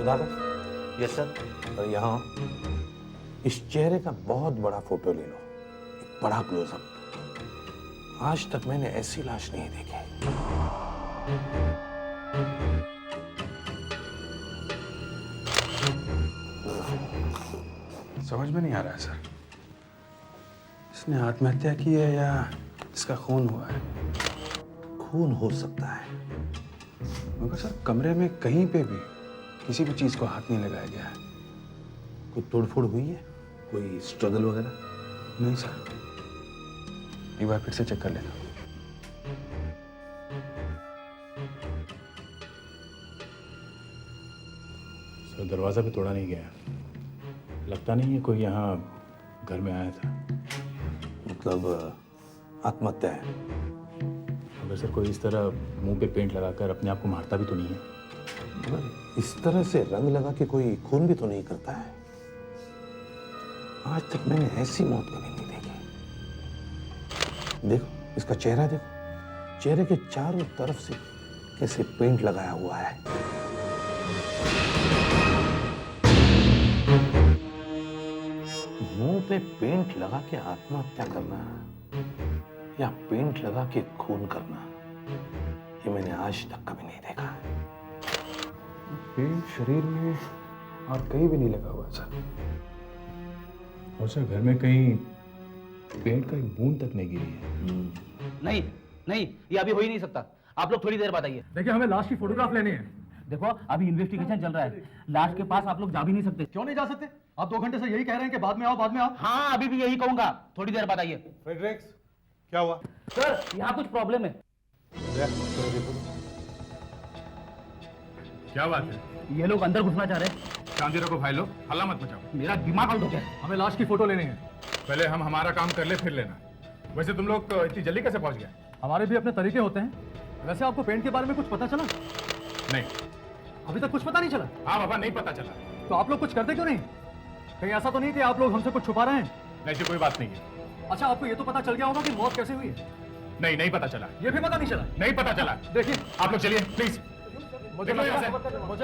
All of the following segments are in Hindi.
Sudhakar, yes sir. और यहाँ इस चेहरे का बहुत बड़ा फोटो ले लो, एक बड़ा क्लोजअप। आज तक मैंने ऐसी लाश नहीं देखी। समझ में नहीं आ रहा है सर, इसने आत्महत्या की है या इसका खून हुआ है। खून हो सकता है, मगर सर कमरे में कहीं पे भी किसी भी चीज को हाथ नहीं लगाया गया है। कोई तोड़फोड़ हुई है, कोई स्ट्रगल वगैरह? नहीं सर, एक बार फिर से चेक कर लेना। सर दरवाजा भी तोड़ा नहीं गया, लगता नहीं है कोई यहाँ घर में आया था। मतलब आत्महत्या है? अगर सर कोई इस तरह मुंह पे पेंट लगाकर अपने आप को मारता भी तो नहीं है। मगर इस तरह से रंग लगा के कोई खून भी तो नहीं करता है। आज तक मैंने ऐसी मौत कभी नहीं देखी। देखो इसका चेहरा, देखो चेहरे के चारों तरफ से कैसे पेंट लगाया हुआ है। मुंह पे पेंट लगा के आत्महत्या करना या पेंट लगा के खून करना, ये मैंने आज तक कभी नहीं देखा है। पेंट शरीर में और कहीं भी नहीं लगा हुआ सर। और सर घर में कहीं पेंट का एक बूंद तक नहीं गिरी है। नहीं नहीं, ये अभी हो ही नहीं सकता। आप लोग थोड़ी देर बाद आइए। देखिए हमें लाश की फोटोग्राफ लेनी है। देखो अभी इन्वेस्टिगेशन चल रहा है, लाश के पास आप लोग जा भी नहीं सकते। क्यों नहीं जा सकते? आप 2 घंटे से यही कह रहे हैं कि बाद में आओ, बाद में आओ। हाँ अभी भी यही कहूंगा, थोड़ी देर बाद आइए। फ्रेडरिक्स, क्या हुआ? सर यहाँ कुछ प्रॉब्लम है। क्या बात है? ये लोग अंदर घुसना चाह रहे हैं। शांति रखो भाई लोग, हल्ला मत मचाओ। मेरा दिमाग आउट हो गया। हमें लाश की फोटो लेनी है। पहले हम हमारा काम कर ले फिर लेना। वैसे तुम लोग इतनी जल्दी कैसे पहुंच गए? हमारे भी अपने तरीके होते हैं। वैसे आपको पेंट के बारे में कुछ पता चला? नहीं। अभी तक कुछ पता नहीं चला? हाँ बाबा, नहीं पता चला। तो आप लोग कुछ करते क्यों नहीं? कहीं ऐसा तो नहीं कि आप लोग हमसे कुछ छुपा रहे हैं? ऐसी कोई बात नहीं है। अच्छा आपको ये तो पता चल गया होगा कि मौत कैसे हुई है? नहीं, नहीं पता चला। ये भी पता नहीं चला? नहीं पता चला। देखिए आप लोग चलिए प्लीज। मुझे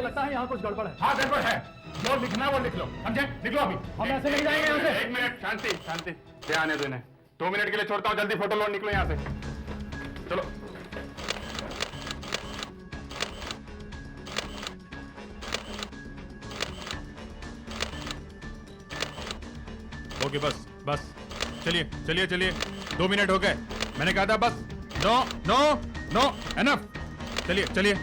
लगता है यहाँ कुछ गड़बड़ है। हाँ गड़बड़ है, जो लिखना है वो लिख लो, समझे? निकलो अभी। हम ऐसे नहीं जाएंगे यहाँ से। एक मिनट, शांति शांति, क्या आने देना है। 2 मिनट के लिए छोड़ता हूँ, जल्दी फोटो लो, निकलो यहाँ से। चलो। ओके बस बस, चलिए चलिए चलिए, 2 मिनट हो गए, मैंने कहा था बस। No no no, enough. चलिए चलिए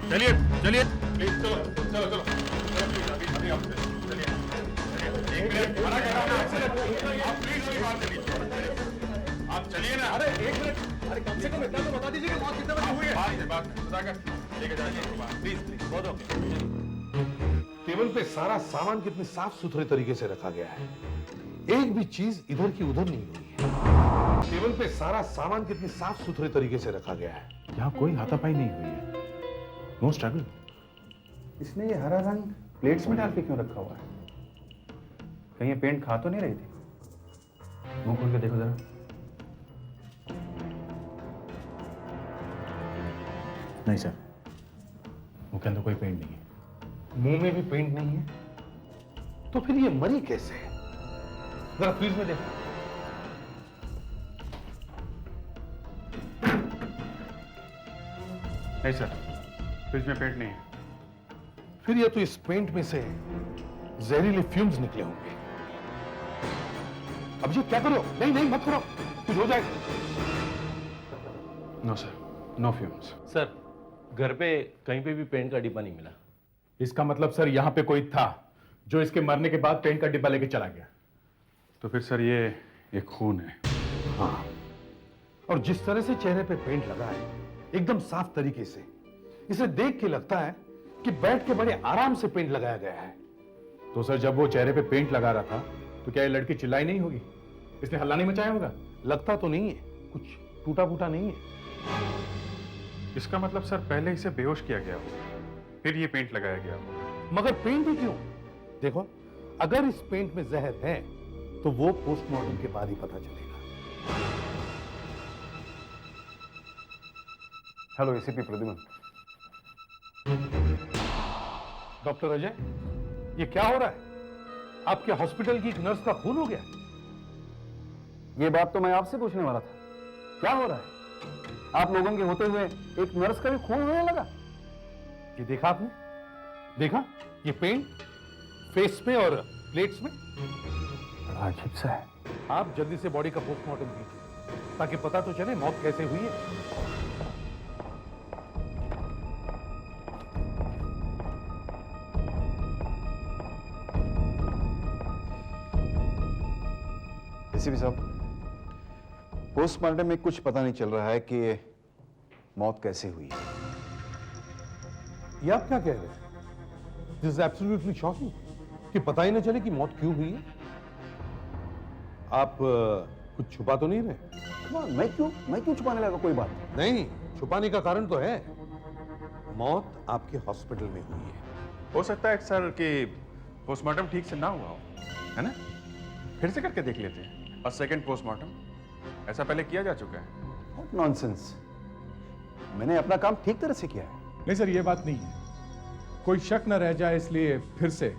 चलिए चलिए प्लीज, चलो चलो चलो प्लीज, अभी अभी आप चलिए। एक मिनट, मना कर रहा हूं ना आपसे, आप प्लीज अभी बात करिए, आप चलिए ना। अरे 1 मिनट, अरे कम से कम इतना तो बता दीजिए कि मौत कितने बजे हुई है। बात सुधाकर लेके जाइए, प्लीज प्लीज, बहुत हो गया। टेबल पे सारा सामान कितने साफ सुथरे तरीके से रखा गया है, एक भी चीज इधर की उधर नहीं हुई है। टेबल पे सारा सामान कितने साफ सुथरे तरीके से रखा गया है। यहाँ कोई हाथापाई नहीं हुई है, नो स्ट्रगल। इसने ये हरा रंग प्लेट्स में डाल के क्यों रखा हुआ है? कहीं ये पेंट खा तो नहीं रही थी? मुंह खोल के देखो जरा। नहीं सर, मुंह के अंदर कोई पेंट नहीं है। मुंह में भी पेंट नहीं है, तो फिर ये मरी कैसे है? जरा फ्रीज में देखो। नहीं सर, फ्रिज में पेंट नहीं है। फिर ये तो इस पेंट में से जहरीले फ्यूम्स निकले होंगे। अब ये क्या करो? नहीं नहीं मत करो, कुछ हो जाएगा। No sir, no fumes. Sir घर पे कहीं पे भी पेंट का डिब्बा नहीं मिला। इसका मतलब सर यहाँ पे कोई था जो इसके मरने के बाद पेंट का डिब्बा लेके चला गया। तो फिर सर ये एक खून है। हाँ, और जिस तरह से चेहरे पे पेंट लगा है, एकदम साफ तरीके से, इसे देख के लगता है कि बैठ के बड़े आराम से पेंट लगाया गया है। तो सर जब वो चेहरे पे पेंट लगा रहा था तो क्या ये लड़की चिल्लाई नहीं होगी? इसने हल्ला नहीं मचाया होगा? लगता तो नहीं है, कुछ टूटा फूटा नहीं है। इसका मतलब सर पहले इसे बेहोश किया गया होगा, फिर ये पेंट लगाया गया होगा। मगर पेंट ही क्यों? देखो, अगर इस पेंट में जहर है तो वो पोस्टमार्टम के बाद ही पता चलेगा। Hello ACP Pradyuman. Doctor Ajay, ये क्या हो रहा है? आपके हॉस्पिटल की एक नर्स का खून हो गया। ये बात तो मैं आपसे पूछने वाला था, क्या हो रहा है? आप लोगों के होते हुए एक नर्स का भी खून होने लगा। ये देखा आपने? देखा ये पेंट फेस में और प्लेट्स में। बड़ा अजीब सा है। आप जल्दी से बॉडी का पोस्टमार्टम कीजिए ताकि पता तो चले मौत कैसे हुई है। एसीपी साहब, पोस्टमार्टम में कुछ पता नहीं चल रहा है कि मौत कैसे हुई है। ये आप क्या कह रहे हैं? दिस इज एब्सोल्युटली शॉकिंग कि पता ही न चले कि मौत क्यों हुई है। आप कुछ छुपा तो नहीं रहे? मैं क्यों छुपाने लगा कोई बात? नहीं, छुपाने का कारण तो है। मौत आपके हॉस्पिटल में हुई है। हो सकता है सर कि पोस्टमार्टम ठीक से ना हुआ हो, है ना? फिर से करके देख लेते हैं। और सेकंड पोस्टमार्टम ऐसा पहले किया जा चुका है। नॉनसेंस, मैंने अपना काम ठीक तरह से किया है। नहीं सर, ये बात नहीं है। कोई शक न रह जाए इसलिए फिर से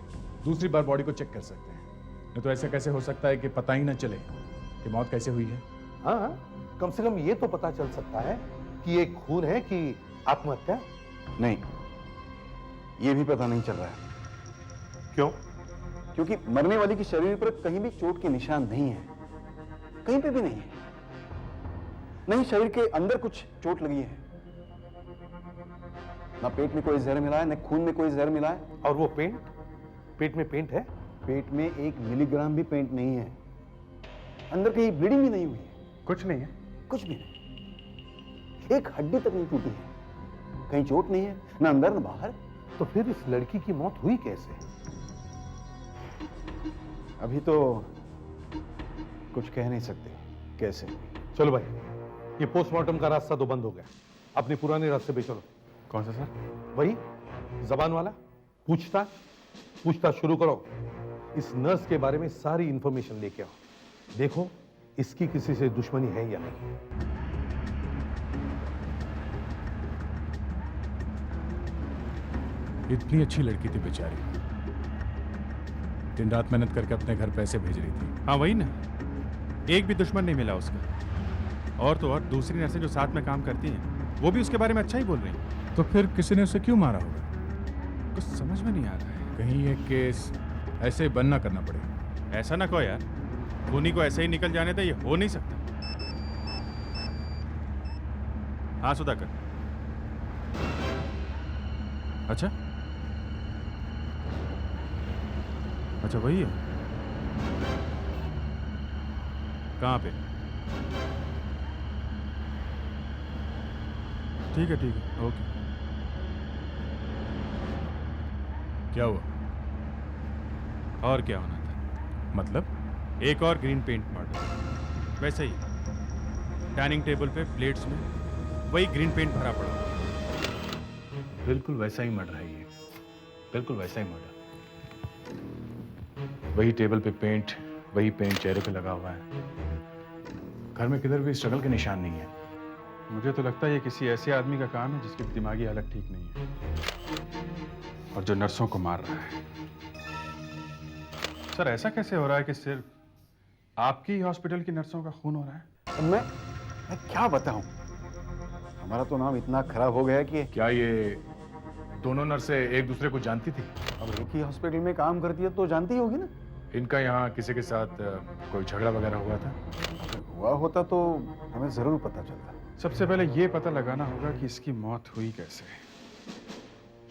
दूसरी बार बॉडी को चेक कर सकते हैं। नहीं तो ऐसा कैसे हो सकता है कि पता ही न चले कि मौत कैसे हुई है। हाँ, कम से कम ये तो पता चल सकता है कि ये खून है कि आत्महत्या। नहीं, ये भी पता नहीं चल रहा है। क्यों? क्योंकि मरने वाली के शरीर पर कहीं भी चोट के निशान नहीं है, कहीं पे भी नहीं है। नहीं शरीर के अंदर कुछ चोट लगी है, ना पेट में कोई जहर मिला है, ना खून में कोई जहर मिला है। और वो पेंट, पेट में पेंट है? पेट में 1 मिलीग्राम भी पेंट नहीं है। अंदर कहीं ब्लीडिंग भी नहीं हुई है, कुछ नहीं है। कुछ भी नहीं। एक हड्डी तक नहीं टूटी है, कहीं चोट नहीं है, ना अंदर ना बाहर। तो फिर इस लड़की की मौत हुई कैसे? अभी तो कुछ कह नहीं सकते कैसे। चलो भाई, ये पोस्टमार्टम का रास्ता तो बंद हो गया, अपने पुराने रास्ते पे चलो। कौन सा सर? वही जबान वाला। पूछताछ शुरू करो। इस नर्स के बारे में सारी इंफॉर्मेशन लेके आओ। देखो इसकी किसी से दुश्मनी है या नहीं। इतनी अच्छी लड़की थी बेचारी, दिन रात मेहनत करके अपने घर पैसे भेज रही थी। हाँ वही ना, एक भी दुश्मन नहीं मिला उसका। और तो और दूसरी नर्सें जो साथ में काम करती हैं वो भी उसके बारे में अच्छा ही बोल रही हैं। तो फिर किसी ने उसे क्यों मारा होगा? कुछ समझ में नहीं आ रहा है। कहीं ये केस ऐसे ही बंद ना करना पड़े। ऐसा ना कहो यार, खूनी को ऐसे ही निकल जाने दे, ये हो नहीं सकता। हाँ सुधाकर। अच्छा अच्छा, वही है। कहाँ पे? ठीक है ओके। क्या हुआ? और क्या होना था? मतलब? एक और ग्रीन पेंट मर्डर, वैसे ही डाइनिंग टेबल पे प्लेट्स में वही ग्रीन पेंट भरा पड़ा। बिल्कुल वैसा ही मर्डर है ये, बिल्कुल वैसा ही मर्डर। वही टेबल पे पेंट, वही पेंट चेहरे पे लगा हुआ है। घर में किधर भी स्ट्रगल के निशान नहीं है। मुझे तो लगता है ये किसी ऐसे आदमी का काम है जिसकी दिमागी हालत ठीक नहीं है और जो नर्सों को मार रहा है। सर ऐसा कैसे हो रहा है कि सिर्फ आपकी हॉस्पिटल की नर्सों का खून हो रहा है? अब मैं क्या बताऊं, हमारा तो नाम इतना खराब हो गया कि क्या ये दोनों नर्सें एक दूसरे को जानती थी? अब एक ही हॉस्पिटल में काम करती है तो जानती ही होगी ना। इनका यहाँ किसी के साथ कोई झगड़ा वगैरह हुआ था? अगर हुआ होता तो हमें जरूर पता चलता। सबसे पहले ये पता लगाना होगा कि इसकी मौत हुई कैसे।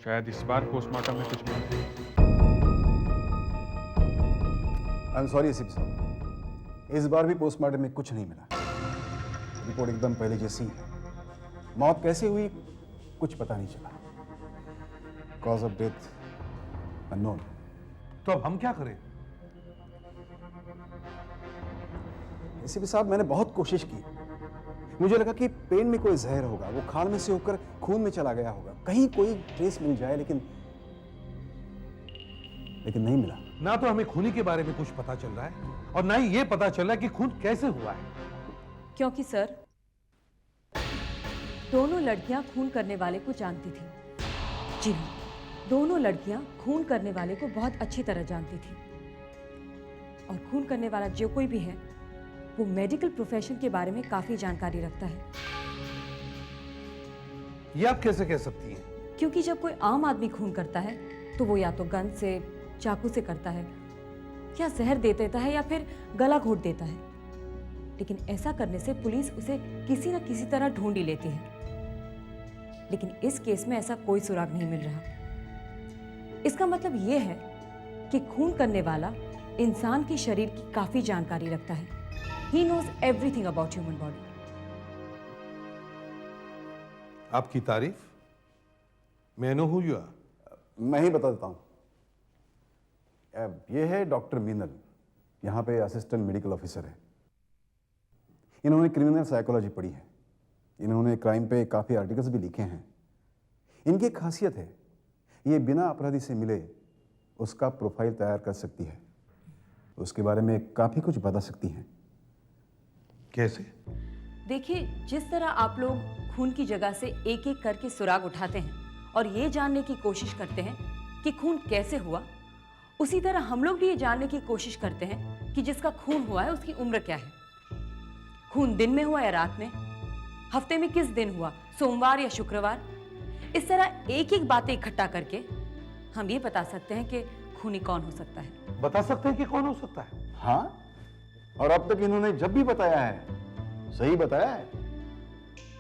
शायद इस बार पोस्टमार्टम में कुछ मिला। आई एम सॉरी एसीपी साहब, इस बार भी पोस्टमार्टम में कुछ नहीं मिला। रिपोर्ट एकदम पहले जैसी ही है। मौत कैसे हुई कुछ पता नहीं चला। Cause of death unknown. तो अब हम क्या करें? एसीपी साहब, मैंने बहुत कोशिश की। मुझे लगा कि पेन में कोई जहर होगा, वो खाल में से होकर खून में चला गया होगा, कहीं कोई ट्रेस मिल जाए, लेकिन नहीं मिला। ना तो हमें खूनी के बारे में कुछ पता चल रहा है और ना ही ये पता चल रहा है कि खून कैसे हुआ है। क्योंकि सर, दोनों लड़कियां खून करने वाले को जानती थी। जी हाँ, दोनों लड़कियां खून करने वाले को बहुत अच्छी तरह जानती थी और खून करने वाला जो कोई भी है वो मेडिकल प्रोफेशन के बारे में काफी जानकारी रखता है। ये आप कैसे कह सकती हैं? क्योंकि जब कोई आम आदमी खून करता है तो वो या तो गन से, चाकू से करता है, या जहर दे देता है, या फिर गला घोट देता है। लेकिन ऐसा करने से पुलिस उसे किसी न किसी तरह ढूंढ ही लेती है। लेकिन इस केस में ऐसा कोई सुराग नहीं मिल रहा। इसका मतलब यह है कि खून करने वाला इंसान के शरीर की काफी जानकारी रखता है। He knows everything about human body. आपकी तारीफ? मैं नो हूं या? मैं ही बता देता हूँ। ये है डॉक्टर मीनल, यहाँ पे असिस्टेंट मेडिकल ऑफिसर है। इन्होंने क्रिमिनल साइकोलॉजी पढ़ी है। इन्होंने क्राइम पे काफ़ी आर्टिकल्स भी लिखे हैं। इनकी एक खासियत है, ये बिना अपराधी से मिले उसका प्रोफाइल तैयार कर सकती है, उसके बारे में काफ़ी कुछ बता सकती हैं। कैसे? देखिए, जिस तरह आप लोग खून की जगह से एक एक करके सुराग उठाते हैं और ये जानने की कोशिश करते हैं कि खून कैसे हुआ, उसी तरह हम लोग भी ये जानने की कोशिश करते हैं कि जिसका खून हुआ है उसकी उम्र क्या है। खून दिन में हुआ या रात में, हफ्ते में किस दिन हुआ, सोमवार या शुक्रवार। इस तरह एक एक बातें इकट्ठा करके हम ये बता सकते हैं कि खूनी कौन हो सकता है। बता सकते हैं कि कौन हो सकता है? हाँ, और अब तक इन्होंने जब भी बताया है सही बताया है।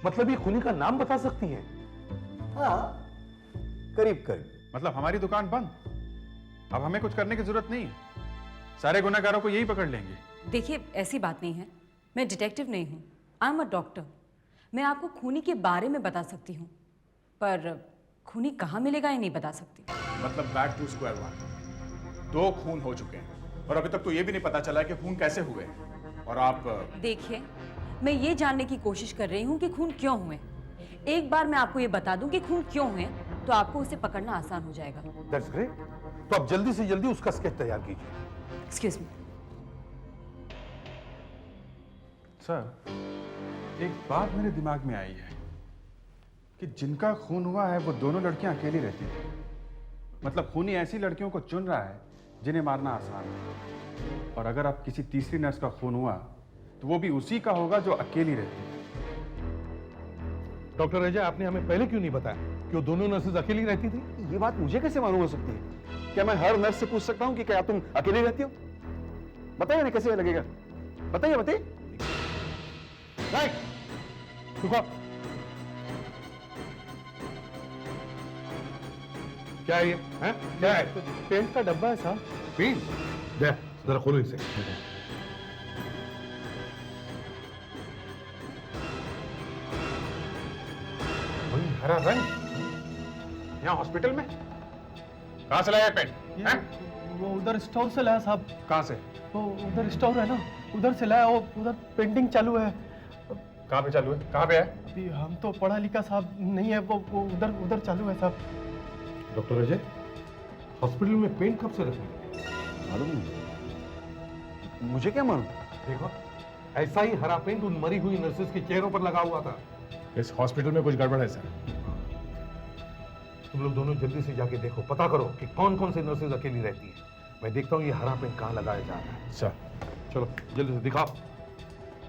मतलब ये खूनी का नाम बता सकती हैं? हाँ, करीब करीब। मतलब हमारी दुकान बंद, अब हमें कुछ करने की जरूरत नहीं है, सारे गुनहगारों को यही पकड़ लेंगे। देखिए, ऐसी बात नहीं है, मैं डिटेक्टिव नहीं हूँ, आई एम अ डॉक्टर। मैं आपको खूनी के बारे में बता सकती हूँ, पर खूनी कहाँ मिलेगा ये नहीं बता सकती। मतलब बैक टू स्क्वायर वन। 2 खून हो चुके हैं और अभी तक तो ये भी नहीं पता चला कि खून कैसे हुए। और आप देखिए, मैं ये जानने की कोशिश कर रही हूँ कि खून क्यों हुए। एक बार मैं आपको ये बता दूं कि खून क्यों हुए तो आपको उसे पकड़ना आसान हो जाएगा। That's great. तो आप जल्दी से जल्दी उसका स्केच तैयार कीजिए। Excuse me. सर, एक बात मेरे दिमाग में आई है कि जिनका खून हुआ है वो दोनों लड़कियां अकेली रहती थी। मतलब खूनी ऐसी लड़कियों को चुन रहा है जिन्हें मारना आसान है। और अगर अब किसी तीसरी नर्स का खून हुआ तो वो भी उसी का होगा जो अकेली रहती है। डॉक्टर अजय, आपने हमें पहले क्यों नहीं बताया कि वो दोनों नर्सेज अकेली रहती थी? ये बात मुझे कैसे मालूम हो सकती है? क्या मैं हर नर्स से पूछ सकता हूँ कि क्या तुम अकेली रहती हो? बताइए ना, कैसे लगेगा? बताइए बताइए। रुको। क्या है ये? हैं? क्या है? पेंट का डब्बा है साहब। पेंट? दे, जरा खोलो इसे। हरा रंग यहाँ हॉस्पिटल में? कहाँ से लाया पेंट? वो उधर स्टोर से लाया साहब। कहाँ से? वो उधर स्टोर है ना, उधर से लाया। वो उधर पेंटिंग चालू है। कहाँ पे चालू है? कहाँ पे है? अभी हम तो पढ़ा लिखा साहब नहीं है, वो उधर उधर चालू है साहब। डॉक्टर अजय, हॉस्पिटल में पेंट कब से रखी? मालूम नहीं। मुझे क्या मालूम? देखो, ऐसा ही हरा पेंट उन मरी हुई नर्सेज के चेहरों पर लगा हुआ था। इस हॉस्पिटल में कुछ गड़बड़ है सर। तुम लोग दोनों जल्दी से जाके देखो, पता करो कि कौन कौन सी नर्सेज अकेली रहती है। मैं देखता हूँ ये हरा पेंट कहाँ लगाया जा रहा है। सर, चलो जल्दी से दिखाओ।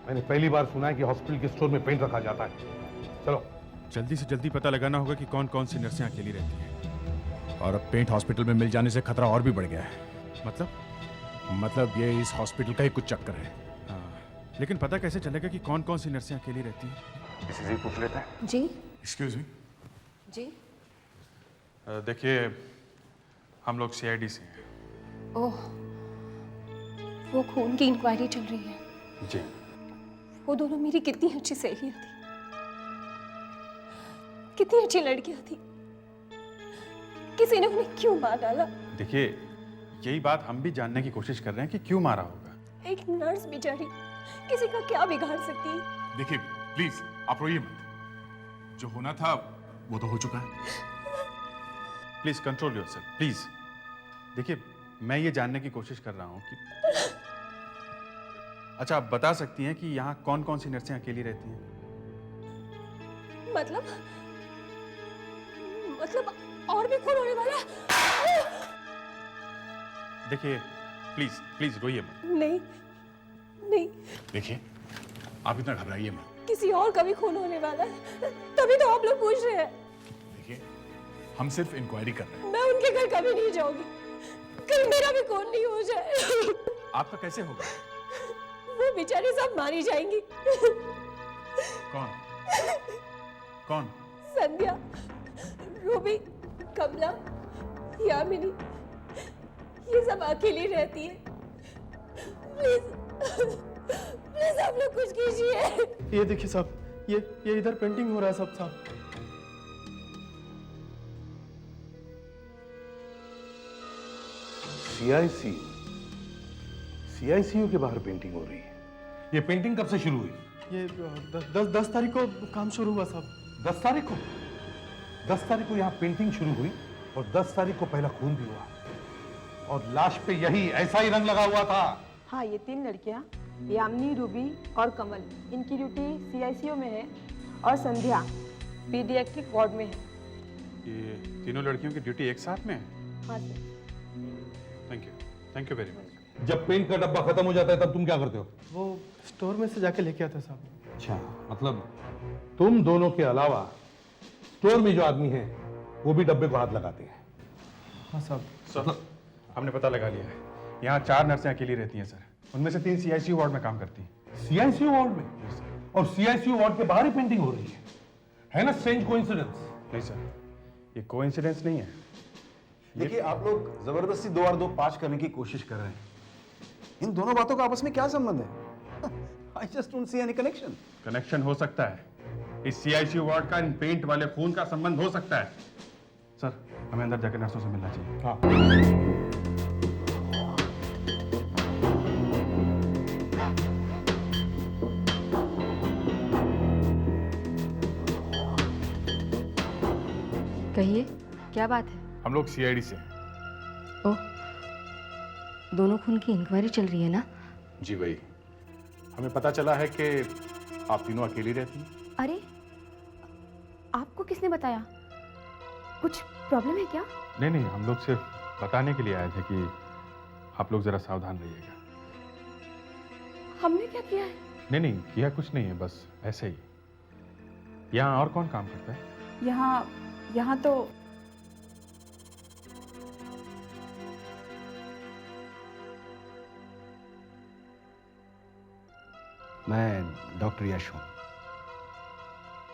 मैंने पहली बार सुना है कि हॉस्पिटल के स्टोर में पेंट रखा जाता है। चलो जल्दी से जल्दी पता लगाना होगा कि कौन कौन सी नर्सें अकेली रहती हैं। और अब पेंट हॉस्पिटल में मिल जाने से खतरा और भी बढ़ गया है। मतलब ये इस हॉस्पिटल का ही कुछ चक्कर है। हाँ, लेकिन पता कैसे चलेगा कि कौन कौन सी नर्सें अकेली रहती हैं? किसी से पूछ लेते हैं। जी एक्सक्यूज मी। जी। देखिए, हम लोग CID से हैं। ओह, वो खून की इंक्वायरी चल रही है। जी। वो दोनों मेरी कितनी अच्छी सहेलियां थी, कितनी अच्छी लड़कियां थी। किसी ने उन्हें क्यों मार डाला? देखिए, यही बात हम भी जानने की कोशिश कर रहे हैं कि क्यों मारा होगा। एक नर्स बेचारी किसी का क्या बिगाड़ सकती है? देखिए प्लीज, आप रोइए मत। जो होना था वो तो हो चुका है। Please control yourself, please. देखिए, मैं ये जानने की कोशिश कर रहा हूँ कि अच्छा, आप बता सकती हैं कि यहाँ कौन कौन सी नर्सें अकेली रहती हैं? मतलब और भी खून होने वाला है। देखिए प्लीज प्लीज रोइए मत। नहीं नहीं, देखिए आप इतना घबराइए मत। किसी और का भी खून होने वाला है, तभी तो आप लोग पूछ रहे हैं। देखिए हम सिर्फ इंक्वायरी कर रहे हैं। मैं उनके घर कभी नहीं जाऊंगी, कहीं मेरा भी खून नहीं हो जाए। आपका कैसे होगा? वो बेचारी सब मारी जाएंगी। कौन कौन? संध्या, रूबी, कमला, यामिनी, ये सब अकेली रहती है। प्लीज प्लीज आप लोग कुछ कीजिए। ये देखिए साहब, ये इधर पेंटिंग हो रहा है साहब। सीआईसीयू के बाहर पेंटिंग हो रही है। ये पेंटिंग कब से शुरू हुई? ये 10 तारीख को काम शुरू हुआ साहब। 10 तारीख को? 10 तारीख को यहाँ पेंटिंग शुरू हुई और 10 तारीख को पहला खून भी हुआ, और लाश पे यही ऐसा ही रंग लगा हुआ था। हाँ, ये 3 लड़कियाँ, यामिनी, रूबी और कमल, इनकी ड्यूटी सीआईसीयू में है और संध्या पीडियाट्रिक वार्ड में है। ये तीनों लड़कियों की ड्यूटी एक साथ में है? हाँ sir. Thank you very much. जब पेंट का डब्बा खत्म हो जाता है तब तुम क्या करते हो? वो स्टोर में से जाके लेके आता साहब। अच्छा, मतलब तुम दोनों के अलावा स्टोर में जो आदमी हैं वो भी डब्बे को हाथ लगाते हैं? हाँ साहब। सर हमने पता लगा लिया है, यहाँ 4 नर्सें अकेली रहती हैं सर। उनमें से 3 सीआईसीयू वार्ड में काम करती हैं। सीआईसीयू वार्ड में? और सीआईसीयू वार्ड के बाहर ही पेंटिंग हो रही है ना? Strange coincidence. नहीं सर, ये कोइंसिडेंस नहीं है। देखिए, आप लोग जबरदस्ती 2 और 2 5 करने की कोशिश कर रहे हैं। इन दोनों बातों का आपस में क्या संबंध है? I just don't see any connection. Connection हो सकता है, इस सीआईसीयू वार्ड का इन पेंट वाले खून का संबंध हो सकता है। सर हमें अंदर जाकर नर्सों से मिलना चाहिए। हाँ। कहिए, क्या बात है? हम लोग सीआईडी से हैं। ओह, दोनों खून की इंक्वायरी चल रही है ना? जी वही। हमें पता चला है कि आप तीनों अकेली रहती हैं। अरे, आपको किसने बताया? कुछ प्रॉब्लम है क्या? नहीं, हम लोग सिर्फ बताने के लिए आए थे कि आप लोग जरा सावधान रहिएगा। हमने क्या किया है? नहीं, किया कुछ नहीं है, बस ऐसे ही। यहाँ और कौन काम करता है? यहाँ तो मैं डॉक्टर यश हूं।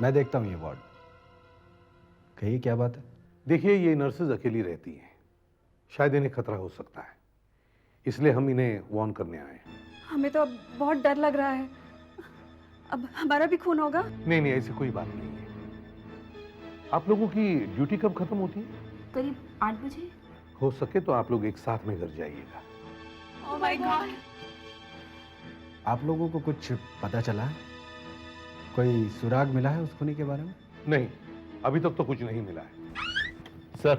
मैं देखता हूं ये वार्ड। कहिए क्या बात है? देखिए, ये नर्सेज अकेली रहती हैं, शायद इन्हें खतरा हो सकता है, इसलिए हम इन्हें वार्न करने आए हैं। हमें तो अब बहुत डर लग रहा है। अब हमारा भी खून होगा? नहीं, ऐसी कोई बात नहीं है। आप लोगों की ड्यूटी कब खत्म होती है? करीब 8 बजे। हो सके तो आप लोग एक साथ में घर जाइएगा। Oh my God. आप लोगों को कुछ पता चला है? कोई सुराग मिला है उस खूनी के बारे में? नहीं, अभी तक तो कुछ नहीं मिला है। सर,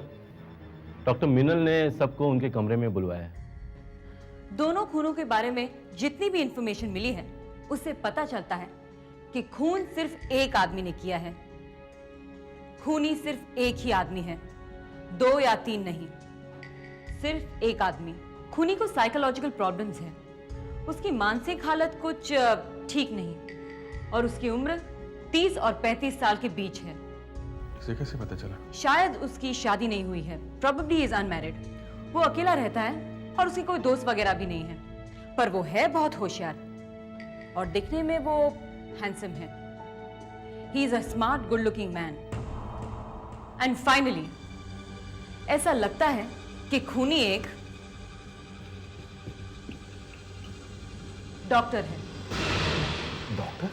डॉक्टर मिनल ने सबको उनके कमरे में बुलवाया है। दोनों खूनों के बारे में जितनी भी इंफॉर्मेशन मिली है उससे पता चलता है कि खून सिर्फ एक आदमी ने किया है। खूनी सिर्फ एक ही आदमी है, 2 या 3 नहीं, सिर्फ एक आदमी। खूनी को साइकोलॉजिकल प्रॉब्लम्स है, उसकी मानसिक हालत कुछ ठीक नहीं और उसकी उम्र 30 और 35 साल के बीच है। इसे कैसे पता चला? शायद उसकी शादी नहीं हुई है, प्रोबेबली इज अनमैरिड। वो अकेला रहता है और उसके कोई दोस्त वगैरह भी नहीं है, पर वो है बहुत होशियार और दिखने में वो हैंडसम है। He is a smart, good looking man. And finally ऐसा लगता है कि खूनी एक डॉक्टर है। डॉक्टर?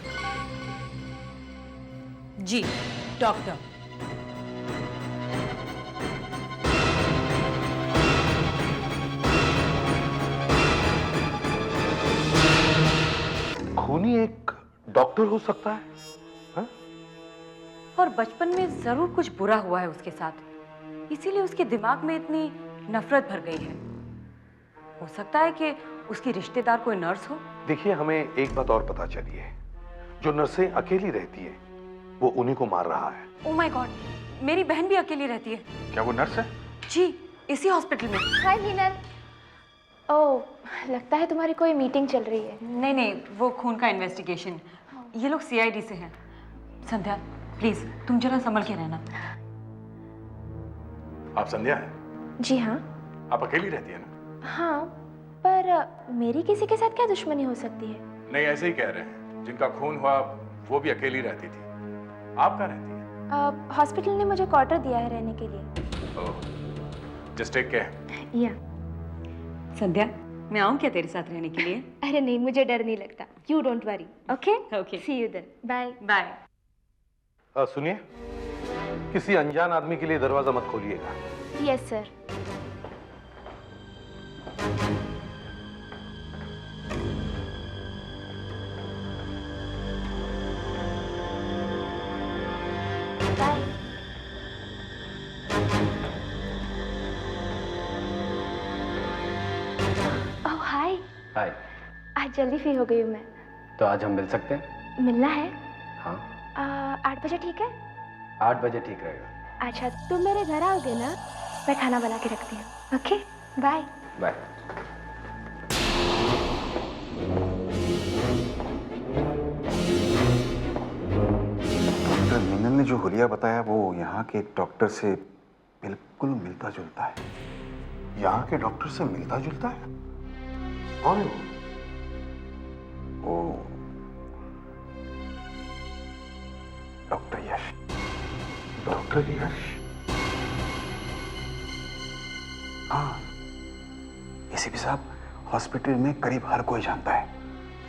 जी, डॉक्टर। खूनी एक डॉक्टर हो सकता है? हा? और बचपन में जरूर कुछ बुरा हुआ है उसके साथ, इसीलिए उसके दिमाग में इतनी नफरत भर गई है। हो सकता है कि उसकी रिश्तेदार कोई नर्स हो। देखिए, हमें एक बात और पता चली है, जो नर्सें अकेली रहती है वो उन्हीं को मार रहा है। ओह माय गॉड, मेरी बहन भी अकेली रहती है। क्या वो नर्स है? जी, इसी हॉस्पिटल में। हाय मीनल। ओह, लगता है तुम्हारी कोई मीटिंग चल रही है। नहीं नहीं, वो खून का इन्वेस्टिगेशन। ये लोग सीआईडी से हैं। संध्या प्लीज तुम जरा संभल के रहना। आप संध्या हैं? जी हाँ। आप अकेली रहती है ना? हाँ, पर मेरी किसी के साथ क्या दुश्मनी हो सकती है? नहीं, ऐसे ही कह रहे हैं। जिनका खून हुआ वो भी अकेली रहती थी। आप कहाँ रहती हैं? हॉस्पिटल ने मुझे क्वार्टर दिया है रहने के लिए। ओह, जस्ट टेक केयर। या। संध्या मैं आऊँ क्या तेरे साथ रहने के लिए? अरे नहीं, मुझे डर नहीं लगता। You don't worry. Okay okay, see you then. Bye bye. सुनिए, किसी अनजान आदमी के लिए दरवाजा मत खोलिएगा। Yes sir. Bye. Oh hi. Hi. आज जल्दी फ्री हो गई हूँ मैं। तो आज हम मिल सकते हैं? मिलना है? हाँ। 8 बजे ठीक है? 8 बजे ठीक रहेगा। अच्छा, तुम मेरे घर आओगे ना? मैं खाना बना के रखती हूँ। Okay bye. Bye. Doctor Minal ने जो हुलिया बताया वो यहाँ के डॉक्टर से बिल्कुल मिलता जुलता है। यहाँ के डॉक्टर से मिलता जुलता है? कौन है वो? डॉक्टर यश। डॉक्टर यश? हाँ, एसीपी साहब, हॉस्पिटल में करीब हर कोई जानता है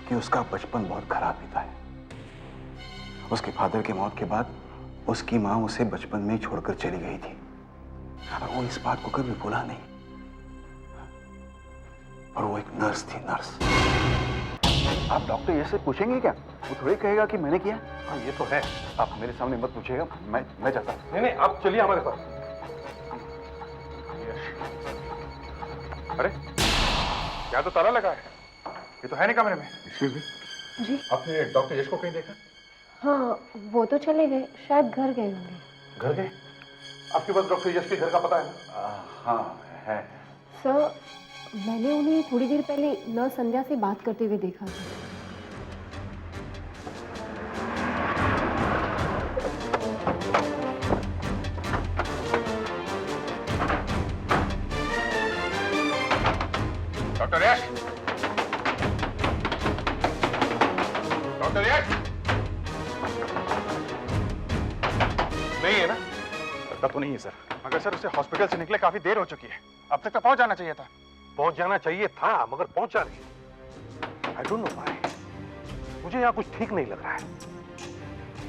कि उसका बचपन बहुत खराब बीता है। उसके फादर की मौत के बाद उसकी माँ उसे बचपन में ही छोड़कर चली गई थी और वो इस बात को कभी भूला नहीं। और वो एक नर्स थी, नर्स। आप डॉक्टर यश से पूछेंगे क्या? वो थोड़ी कहेगा कि मैंने किया। हाँ ये तो है। आप मेरे सामने मत पूछिएगा, मैं जाता हूँ। नहीं नहीं, आप चलिए हमारे पास। अरे यहाँ तो ताला लगा है। ये तो है नहीं कमरे में। जी। आपने डॉक्टर यश को कहीं देखा? हाँ, वो तो चले गए, शायद घर गए होंगे। घर गए? आपके पास डॉक्टर यश के घर का पता है ना? हाँ है। सर, मैंने उन्हें थोड़ी देर पहले नर्स संध्या से बात करते हुए देखा था। डॉक्टर यश! डॉक्टर यश! नहीं है ना? लगता तो नहीं है सर। मगर सर उसे हॉस्पिटल से निकले काफी देर हो चुकी है। अब तक तो पहुंच जाना चाहिए था। पहुंच जाना चाहिए था मगर पहुंचा नहीं। I don't know why. मुझे यहाँ कुछ ठीक नहीं लग रहा है।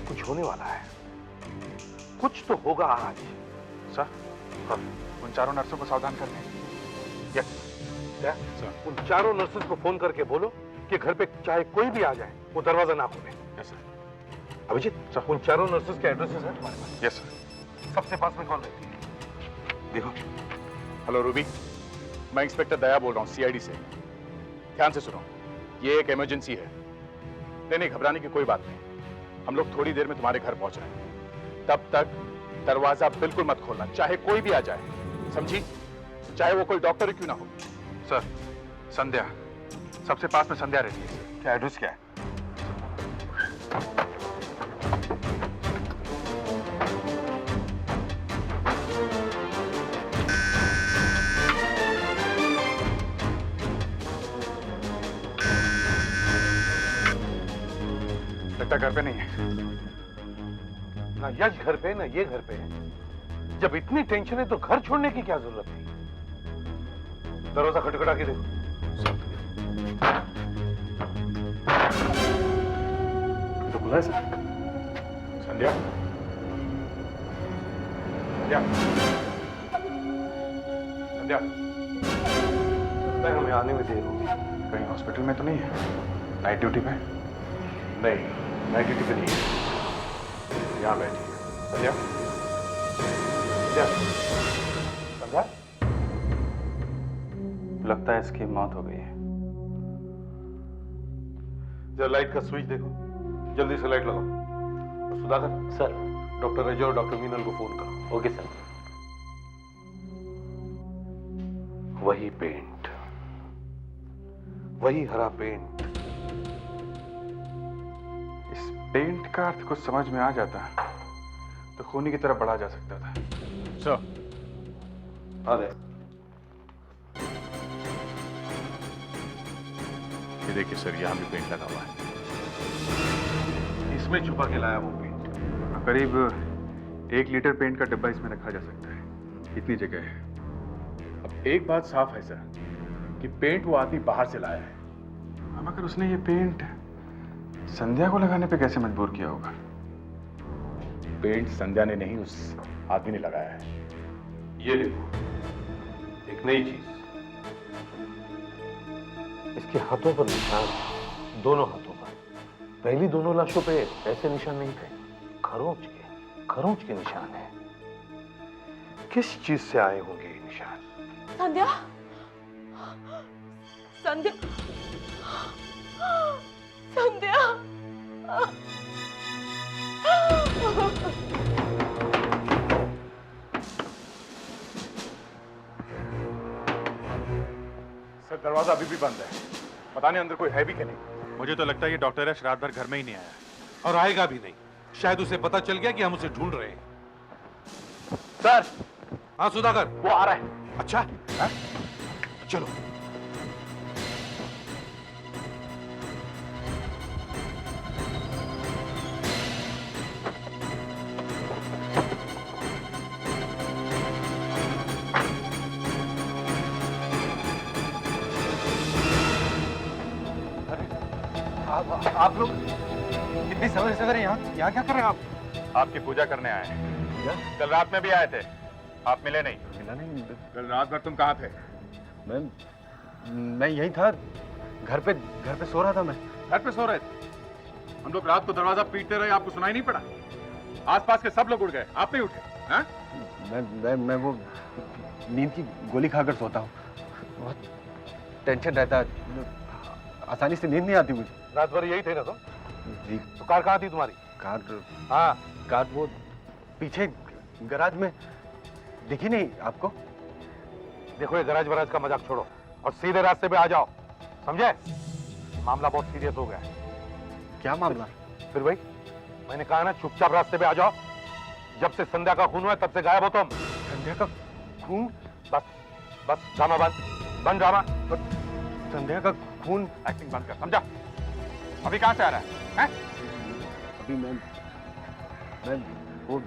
कुछ होने वाला है। कुछ तो होगा आज। सर, उन चारों नर्सों को सावधान कर दें। यस क्या? उन चारों नर्सेस को फोन करके बोलो कि घर पे चाहे कोई भी आ जाए वो दरवाजा ना खोले। Yes sir. अभिजीत सर, उन चारों नर्सेस के एड्रेसेस हैं तुम्हारे पास? Yes sir. सबसे पास में कौन रहती है? देखो। हेलो रूबी, मैं इंस्पेक्टर दया बोल रहा हूँ सीआईडी से। ध्यान से सुनो, ये एक इमरजेंसी है। नहीं घबराने की कोई बात नहीं। हम लोग थोड़ी देर में तुम्हारे घर पहुंच रहे हैं। तब तक दरवाजा बिल्कुल मत खोलना, चाहे कोई भी आ जाए, समझी? चाहे वो कोई डॉक्टर ही क्यों ना हो। सर, संध्या, सबसे पास में संध्या रहती है। क्या एड्रेस क्या है? लगता घर पे नहीं है। ना यश घर पे ना ये घर पे है। जब इतनी टेंशन है तो घर छोड़ने की क्या जरूरत थी? दरवाजा खटखटा के देखो। तो खुला है सर। संध्या, संध्या, संध्या, लगता है हमें आने में देर होगी। कहीं हॉस्पिटल में तो नहीं है? नाइट ड्यूटी पे? नहीं, नाइट ड्यूटी पे नहीं है। यहाँ बैठी है। संध्या, संध्या, संध्या। लगता है इसकी मौत हो गई है। जरा लाइट का स्विच देखो, जल्दी से लाइट लगाओ। सुधाकर सर। डॉक्टर रजो और डॉक्टर मीनल को फोन करो। Okay sir. वही पेंट, वही हरा पेंट। इस पेंट का अर्थ कुछ समझ में आ जाता तो खूनी की तरफ बढ़ा जा सकता था। सर, आ दे। ये देखिए सर, यहाँ भी पेंट लगा हुआ है। इसमें छुपा के लाया वो पेंट। करीब 1 लीटर पेंट का डिब्बा इसमें रखा जा सकता है, इतनी जगह है। अब एक बात साफ है सर कि पेंट वो आदमी बाहर से लाया है। अब अगर उसने ये पेंट संध्या को लगाने पे कैसे मजबूर किया होगा? पेंट संध्या ने नहीं, उस आदमी ने लगाया है। ये देखो, एक नई चीज। इसके हाथों पर निशान, दोनों हाथों पर। पहली दोनों लाशों पे ऐसे निशान नहीं थे, खरोंच के निशान है। किस चीज से आए होंगे ये निशान? संध्या, संध्या, संध्या। सर, दरवाजा अभी भी बंद है। पता नहीं अंदर कोई है भी कि नहीं। मुझे तो लगता है ये डॉक्टर यश रात भर घर में ही नहीं आया। और आएगा भी नहीं। शायद उसे पता चल गया कि हम उसे ढूंढ रहे हैं। सर, हाँ सुधाकर, वो आ रहा है। अच्छा है? चलो। आप लोग इतनी सवेरे सवेरे यहाँ क्या कर रहे हैं आप? आपकी पूजा करने आए हैं। कल रात में भी आए थे, आप मिले नहीं। मिला नहीं। कल रात भर तुम कहाँ थे? मैं यहीं था, घर पे सो रहा था मैं। घर पे सो रहे थे? हम लोग रात को दरवाजा पीटते रहे, आपको सुनाई नहीं पड़ा? आसपास के सब लोग उठ गए, आप नहीं उठे? हाँ? मैं वो नींद की गोली खाकर सोता हूँ। बहुत टेंशन रहता है, आसानी से नींद नहीं आती मुझे। रात भर यही थे ना तुम? जी। तो कार कहाँ थी तुम्हारी? कार वो पीछे गराज में दिखी नहीं आपको? देखो, ये गराज वराज का मजाक छोड़ो और सीधे रास्ते पे आ जाओ, समझे? मामला बहुत सीरियस हो गया है। क्या मामला? फिर भाई, मैंने कहा ना, चुपचाप रास्ते पे आ जाओ। जब से संध्या का खून हुआ तब से गायब हो तुम। संध्या का खून? बस ड्रामा बंद ड्रामा। संध्या का खून? एक्टिंग बंद कर, समझा? अभी कहाँ से आ रहा है? अभी मैं वो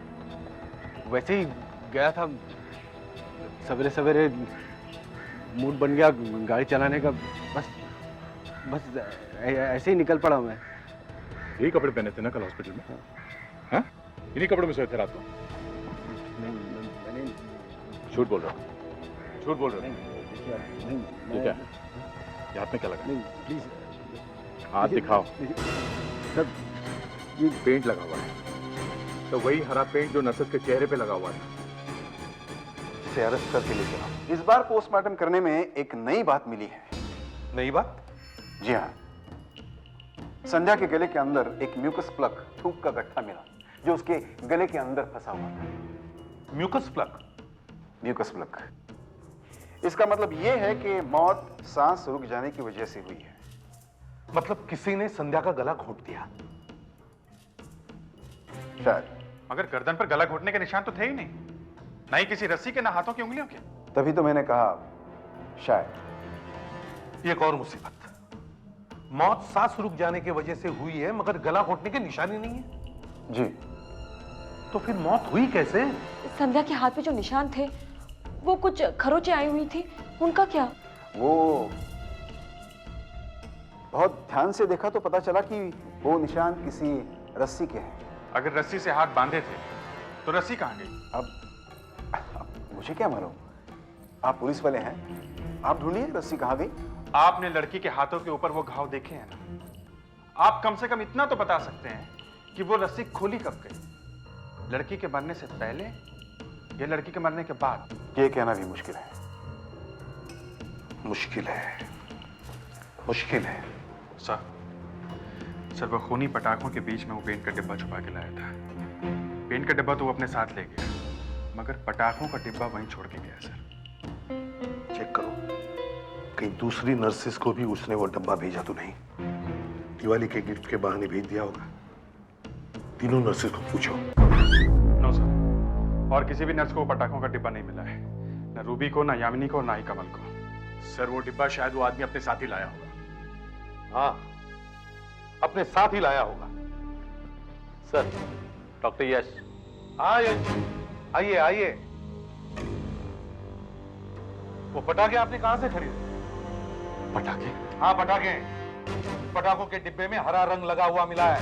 वैसे ही गया था, सवेरे सवेरे मूड बन गया गाड़ी चलाने का। बस ऐसे ही निकल पड़ा मैं। यही कपड़े पहने थे ना कल हॉस्पिटल में? हाँ? इन्हीं कपड़ों में सोए थे रात को? मैंने झूठ बोल रहा हूँ। झूठ बोल रहा हूँ। ये क्या? ये हाथ में क्या लगा? नहीं, प्लीज हाथ दिखाओ। सर, ये पेंट लगा हुआ है, तो वही हरा पेंट जो नर्सेस के चेहरे पे लगा हुआ था। इसे अरेस्ट करके ले चलो। इस बार पोस्टमार्टम करने में एक नई बात मिली है। नई बात? जी हाँ, संध्या के गले के अंदर एक म्यूकस प्लग, थूक का गट्ठा मिला, जो उसके गले के अंदर फंसा हुआ था। Mucus plug? Mucus plug. इसका मतलब यह है कि मौत सांस रुक जाने की वजह से हुई है। मतलब किसी ने संध्या का गला घोट दिया? शायद। मगर गर्दन पर गला घोटने के निशान तो थे ही नहीं, ना ही किसी रस्सी के, ना हाथों की उंगलियों के। तभी तो मैंने कहा शायद। एक और मुसीबत, मौत सांस रुक जाने की वजह से हुई है, मगर गला घोटने के निशान ही नहीं है। जी। तो फिर मौत हुई कैसे? संध्या के हाथ पे जो निशान थे, वो कुछ खरोंचें आई हुई थी, उनका क्या? वो बहुत ध्यान से देखा तो पता चला कि वो निशान किसी रस्सी के हैं। अगर रस्सी से हाथ बांधे थे तो रस्सी कहाँ गई? अब मुझे क्या मालूम, आप पुलिस वाले हैं, आप ढूंढिए रस्सी कहाँ गई। आपने लड़की के हाथों के ऊपर वो घाव देखे हैं ना? आप कम से कम इतना तो बता सकते हैं कि वो रस्सी खोली कब गई, लड़की के मरने से पहले या लड़की के मरने के बाद? ये कहना भी मुश्किल है। मुश्किल है। सर, वो खूनी पटाखों के बीच में वो पेंट का डिब्बा छुपा के लाया था। पेंट का डिब्बा तो वो अपने साथ ले गया, मगर पटाखों का डिब्बा वहीं छोड़ के गया सर। चेक करो, कहीं दूसरी नर्सेस को भी उसने वो डब्बा भेजा तो नहीं। दिवाली के गिफ्ट के बहाने भेज दिया होगा। तीनों नर्सेस को पूछो। नो सर, और किसी भी नर्स को पटाखों का डिब्बा नहीं मिला है, न रूबी को, न यामिनी को, ना ही कमल को। सर वो डिब्बा शायद वो आदमी अपने साथ ही लाया होगा। हाँ, अपने साथ ही लाया होगा। सर, डॉक्टर यश। हाँ यश, आइए आइए। वो पटाखे आपने कहां से खरीदे? पटाखे? हाँ पटाखे। पटाखों के डिब्बे में हरा रंग लगा हुआ मिला है।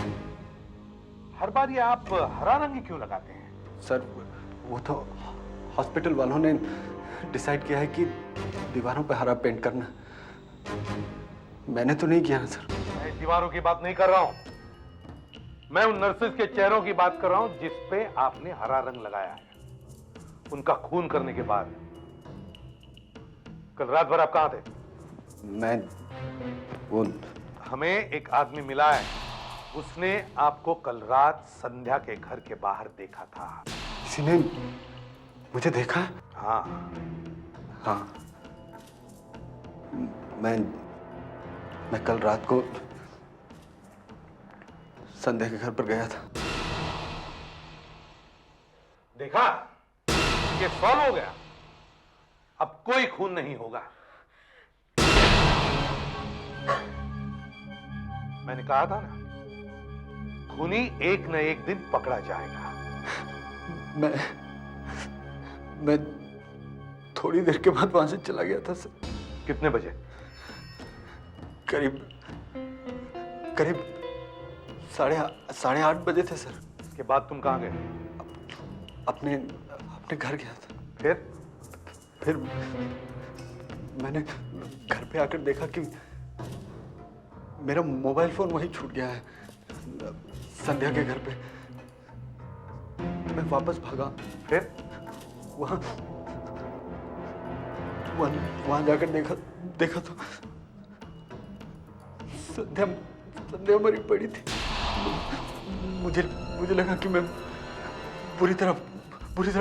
हर बार ये आप हरा रंग ही क्यों लगाते हैं? सर वो तो हॉस्पिटल वालों ने डिसाइड किया है कि दीवारों पे हरा पेंट करना। मैंने तो नहीं किया सर। मैं दीवारों की बात नहीं कर रहा हूं, मैं उन नर्सेस के चेहरों की बात कर रहा हूं जिस पे आपने हरा रंग लगाया है। उनका खून करने के बाद कल रात भर आप कहां थे? मैं वो हमें एक आदमी मिला है, उसने आपको कल रात संध्या के घर के बाहर देखा था। किसी ने मुझे देखा? हाँ हाँ, मैं कल रात को संध्या के घर पर गया था। देखा, ये सॉल्व हो गया। अब कोई खून नहीं होगा। मैंने कहा था ना, खूनी एक न एक दिन पकड़ा जाएगा। मैं थोड़ी देर के बाद वहां से चला गया था सर। कितने बजे? करीब 8:30 बजे थे सर। इसके बाद तुम कहां गए? अपने घर गया था। फिर मैंने घर पे आकर देखा कि मेरा मोबाइल फोन वहीं छूट गया है संध्या के घर पे। मैं वापस भागा। फिर वहां जाकर देखा तो संध्या मरी पड़ी थी। मुझे लगा कि मैं बुरी तरह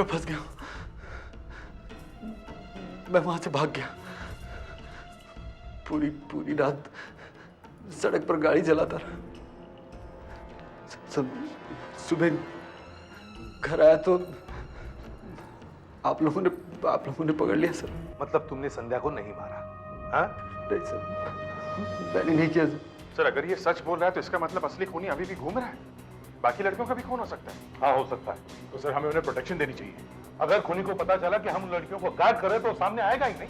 फंस गया हूं। मैं वहां से भाग गया। पूरी रात सड़क पर गाड़ी चलाता रहा। सुबह घर आया तो आप लोगों ने पकड़ लिया सर। मतलब तुमने संध्या को नहीं मारा? हाँ? नहीं सर, मैंने नहीं किया सर, अगर ये सच बोल रहा है तो इसका मतलब असली खूनी अभी भी घूम रहा है। बाकी लड़कियों का भी खून हो सकता है। हाँ हो सकता है। तो सर हमें उन्हें प्रोटेक्शन देनी चाहिए। अगर खूनी को पता चला कि हम उन लड़कियों को गार्ड कर रहे तो सामने आएगा ही नहीं।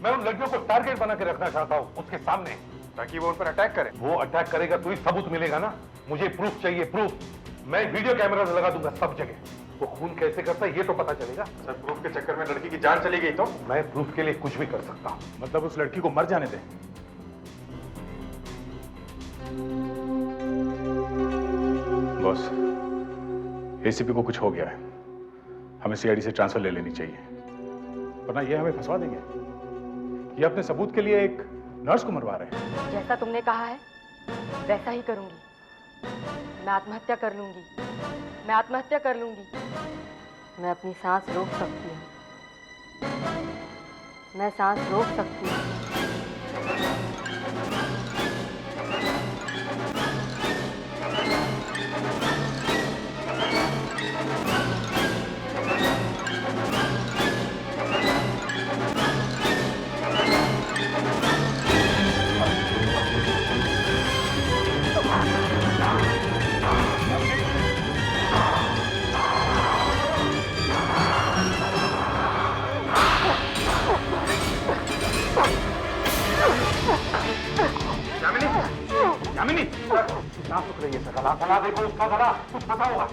मैं उन लड़कियों को टारगेट बना के रखना चाहता हूँ उसके सामने, ताकि वो उन पर अटैक करे। वो अटैक करेगा तो ही सबूत मिलेगा ना। मुझे प्रूफ चाहिए, प्रूफ। मैं वीडियो कैमरा लगा दूंगा सब जगह। वो खून कैसे करता है ये तो पता चलेगा। सर, प्रूफ के चक्कर में लड़की की जान चली गई तो? मैं प्रूफ के लिए कुछ भी कर सकता हूँ। मतलब उस लड़की को मर जाने दें। बॉस, एसीपी को कुछ हो गया है, हमें सीआईडी से ट्रांसफर ले लेनी चाहिए, वरना ये हमें फंसवा देंगे। ये अपने सबूत के लिए एक नर्स को मरवा रहे हैं। जैसा तुमने कहा है वैसा ही करूंगी। मैं आत्महत्या कर लूंगी। मैं अपनी सांस रोक सकती हूँ। मैं सांस रोक सकती हूँ। यामिनी, सांस रुक रही है सर। गला देखो उसका गला, कुछ फंसा होगा।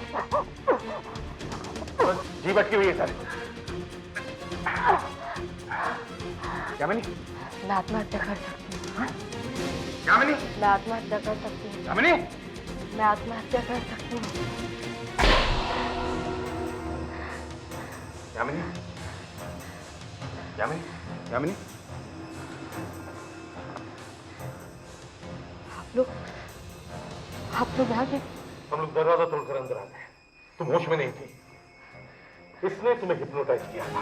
जी अटकी हुई है सर। यामिनी, मैं आत्महत्या कर सकती हूँ। यामिनी, मैं आत्महत्या कर सकती हूँ। यामिनी, मैं आत्महत्या कर सकती हूँ। यामिनी, यामिनी, यामिनी, आप लोग आगे। हम लोग दरवाजा तोड़कर अंदर आ गए। तुम होश में नहीं थी। इसने तुम्हें हिप्नोटाइज किया था।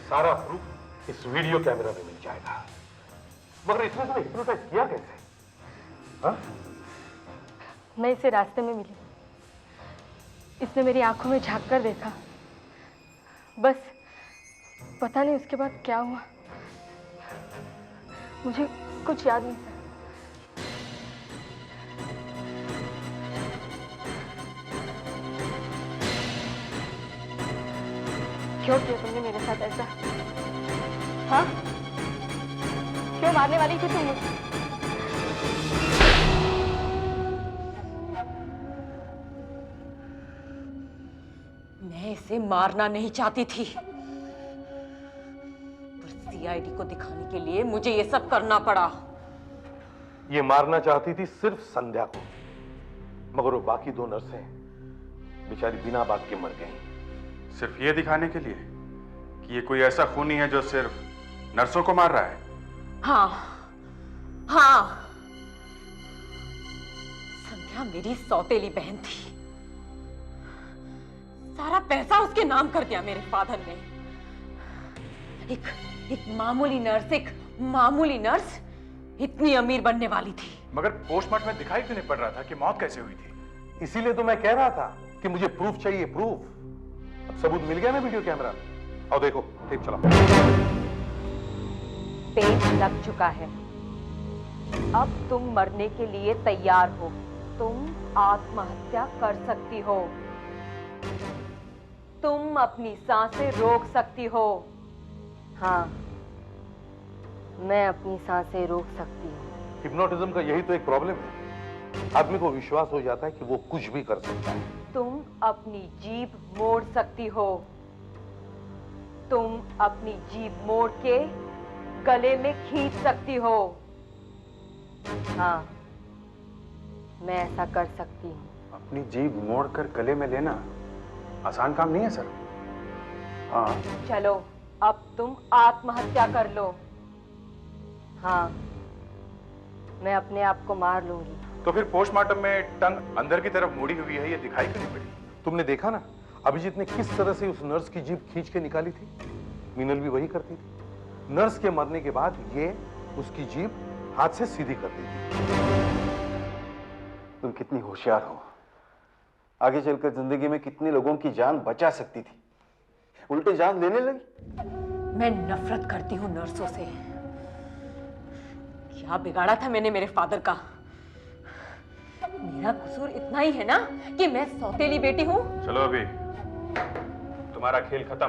सारा प्रूफ इस वीडियो कैमरा में मिल जाएगा। मगर इसने तुम्हें हिप्नोटाइज किया कैसे? हाँ? मैं इसे रास्ते में मिली, इसने मेरी आंखों में झांक कर देखा, बस पता नहीं उसके बाद क्या हुआ, मुझे कुछ याद नहीं। क्यों किया तुमने मेरे साथ ऐसा? हाँ, क्यों मारने वाली थी तुम मुझे? मैं इसे मारना नहीं चाहती थी, पर सीआईडी को दिखाने के लिए मुझे ये सब करना पड़ा। ये मारना चाहती थी सिर्फ संध्या को, मगर वो बाकी 2 नर्सें बेचारी बिना बात के मर गई। सिर्फ ये दिखाने के लिए कि ये कोई ऐसा खूनी है जो सिर्फ नर्सों को मार रहा है। हाँ, हाँ, संध्या मेरी सौतेली बहन थी। सारा पैसा उसके नाम कर दिया मेरे फादर ने। एक मामूली नर्स इतनी अमीर बनने वाली थी। मगर पोस्टमार्टम में दिखाई क्यों नहीं पड़ रहा था कि मौत कैसे हुई थी? इसीलिए तो मैं कह रहा था कि मुझे प्रूफ चाहिए, प्रूफ। अब सबूत मिल गया ना वीडियो कैमरा। और देखो, टेप चला। पेंच लग चुका है। अब तुम मरने के लिए तैयार हो। तुम आत्महत्या कर सकती हो। तुम अपनी सांसें रोक सकती हो। हाँ, मैं अपनी सांसें रोक सकती हूँ। हिप्नोटिज्म का यही तो एक प्रॉब्लम है। आदमी को विश्वास हो जाता है कि वो कुछ भी कर सकता है। तुम अपनी जीभ मोड़ सकती हो। तुम अपनी जीभ मोड़ के गले में खींच सकती हो। हाँ, मैं ऐसा कर सकती हूँ। अपनी जीभ मोड़कर गले में लेना आसान काम नहीं है सर। हाँ, चलो, अब तुम आत्महत्या कर लो। हाँ, मैं अपने आप को मार लूंगी। तो फिर पोस्टमार्टम में टंग अंदर की तरफ मुड़ी हुई है, ये दिखाई क्यों नहीं पड़ी? तुमने देखा ना अभिजीत ने किस तरह से उस नर्स की जीभ खींच के निकाली थी। मीनल भी वही करती थी। नर्स के मरने के बाद ये उसकी जीभ हाथ से सीधी कर दी थी। तुम कितनी होशियार हो। आगे चलकर जिंदगी में कितने लोगों की जान बचा सकती थी, उल्टे जान लेने लगी। मैं नफरत करती हूँ नर्सों से। क्या बिगाड़ा था मैंने मेरे फादर का? मेरा कसूर इतना ही है ना कि मैं सौतेली बेटी हूँ। चलो अभी तुम्हारा खेल खत्म।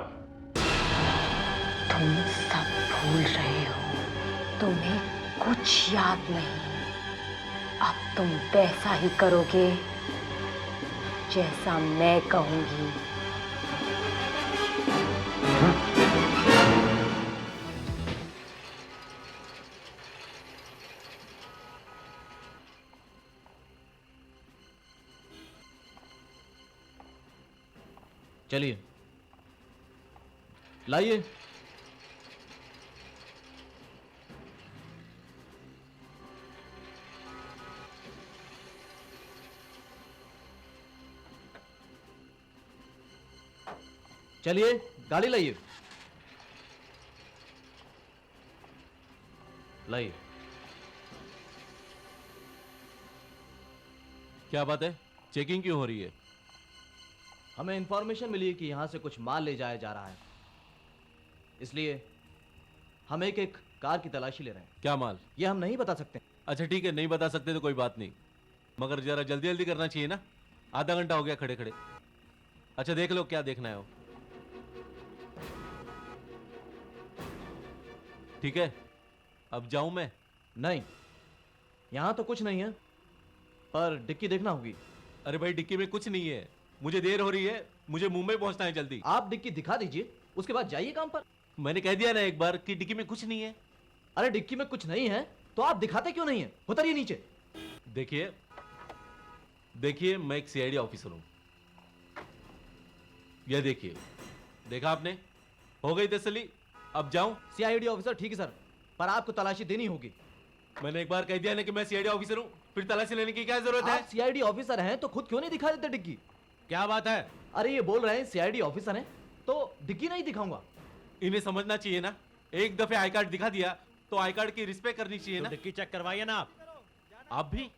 तुम सब भूल रहे हो। तुम्हें कुछ याद नहीं। अब तुम वैसा ही करोगे जैसा मैं कहूंगी। चलिए, लाइए। चलिए, गाड़ी लाइए। लाइए। क्या बात है? चेकिंग क्यों हो रही है? हमें इंफॉर्मेशन मिली है कि यहां से कुछ माल ले जाया जा रहा है, इसलिए हम एक कार की तलाशी ले रहे हैं। क्या माल? ये हम नहीं बता सकते। अच्छा ठीक है, नहीं बता सकते तो कोई बात नहीं, मगर जरा जल्दी जल्दी करना चाहिए ना। आधा घंटा हो गया खड़े खड़े। अच्छा देख लो क्या देखना है वो। ठीक है, अब जाऊं मैं? नहीं, यहां तो कुछ नहीं है, पर डिक्की देखना होगी। अरे भाई डिक्की में कुछ नहीं है, मुझे देर हो रही है, मुझे मुंबई पहुंचना है जल्दी। आप डिक्की दिखा दीजिए, उसके बाद जाइए काम पर। मैंने कह दिया ना एक बार कि डिक्की में कुछ नहीं है। अरे डिक्की में कुछ नहीं है तो आप दिखाते क्यों नहीं है? उतरिए नीचे। देखिए देखिए, मैं एक सीआईडी ऑफिसर हूं। यह देखिए, देखा आपने? हो गई तसल्ली? अब जाऊं? सीआईडी ऑफिसर ठीक है सर, पर आपको तलाशी देनी होगी। मैंने एक बार कह दिया ना कि मैं सीआईडी ऑफिसर हूं, फिर तलाशी लेने की क्या जरूरत है? आप सीआईडी ऑफिसर हैं तो खुद क्यों नहीं दिखा देते डिक्की? क्या बात है? अरे ये बोल रहे हैं सीआईडी ऑफिसर हैं, तो डिक्की नहीं दिखाऊंगा। इन्हें समझना चाहिए ना, एक दफे आई कार्ड दिखा दिया तो आई कार्ड की रिस्पेक्ट करनी चाहिए ना। डिक्की चेक करवाइए ना आप भी।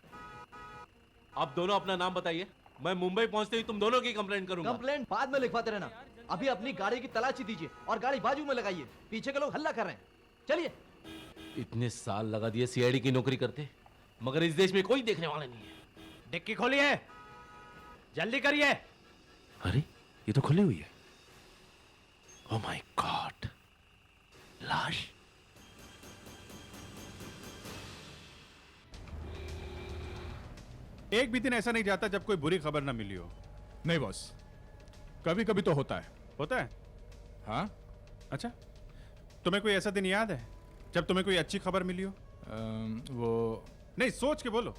आप दोनों अपना नाम बताइए, मैं मुंबई पहुंचते ही तुम दोनों की कंप्लेंट करूंगा। कंप्लेंट बाद में लिखवाते रहना, अभी अपनी गाड़ी की तलाशी दीजिए और गाड़ी बाजू में लगाइए, पीछे के लोग हल्ला कर रहे हैं। चलिए। इतने साल लगा दिए सीआईडी की नौकरी करते, मगर इस देश में कोई देखने वाला नहीं है। डिक्की खोलिए, जल्दी करिए। अरे ये तो खुली हुई है। ओह माय गॉड, लाश। एक भी दिन ऐसा नहीं जाता जब कोई बुरी खबर ना मिली हो। नहीं बॉस, कभी कभी तो होता है। होता है? हाँ। अच्छा, तुम्हें कोई ऐसा दिन याद है जब तुम्हें कोई अच्छी खबर मिली हो? वो नहीं, सोच के बोलो।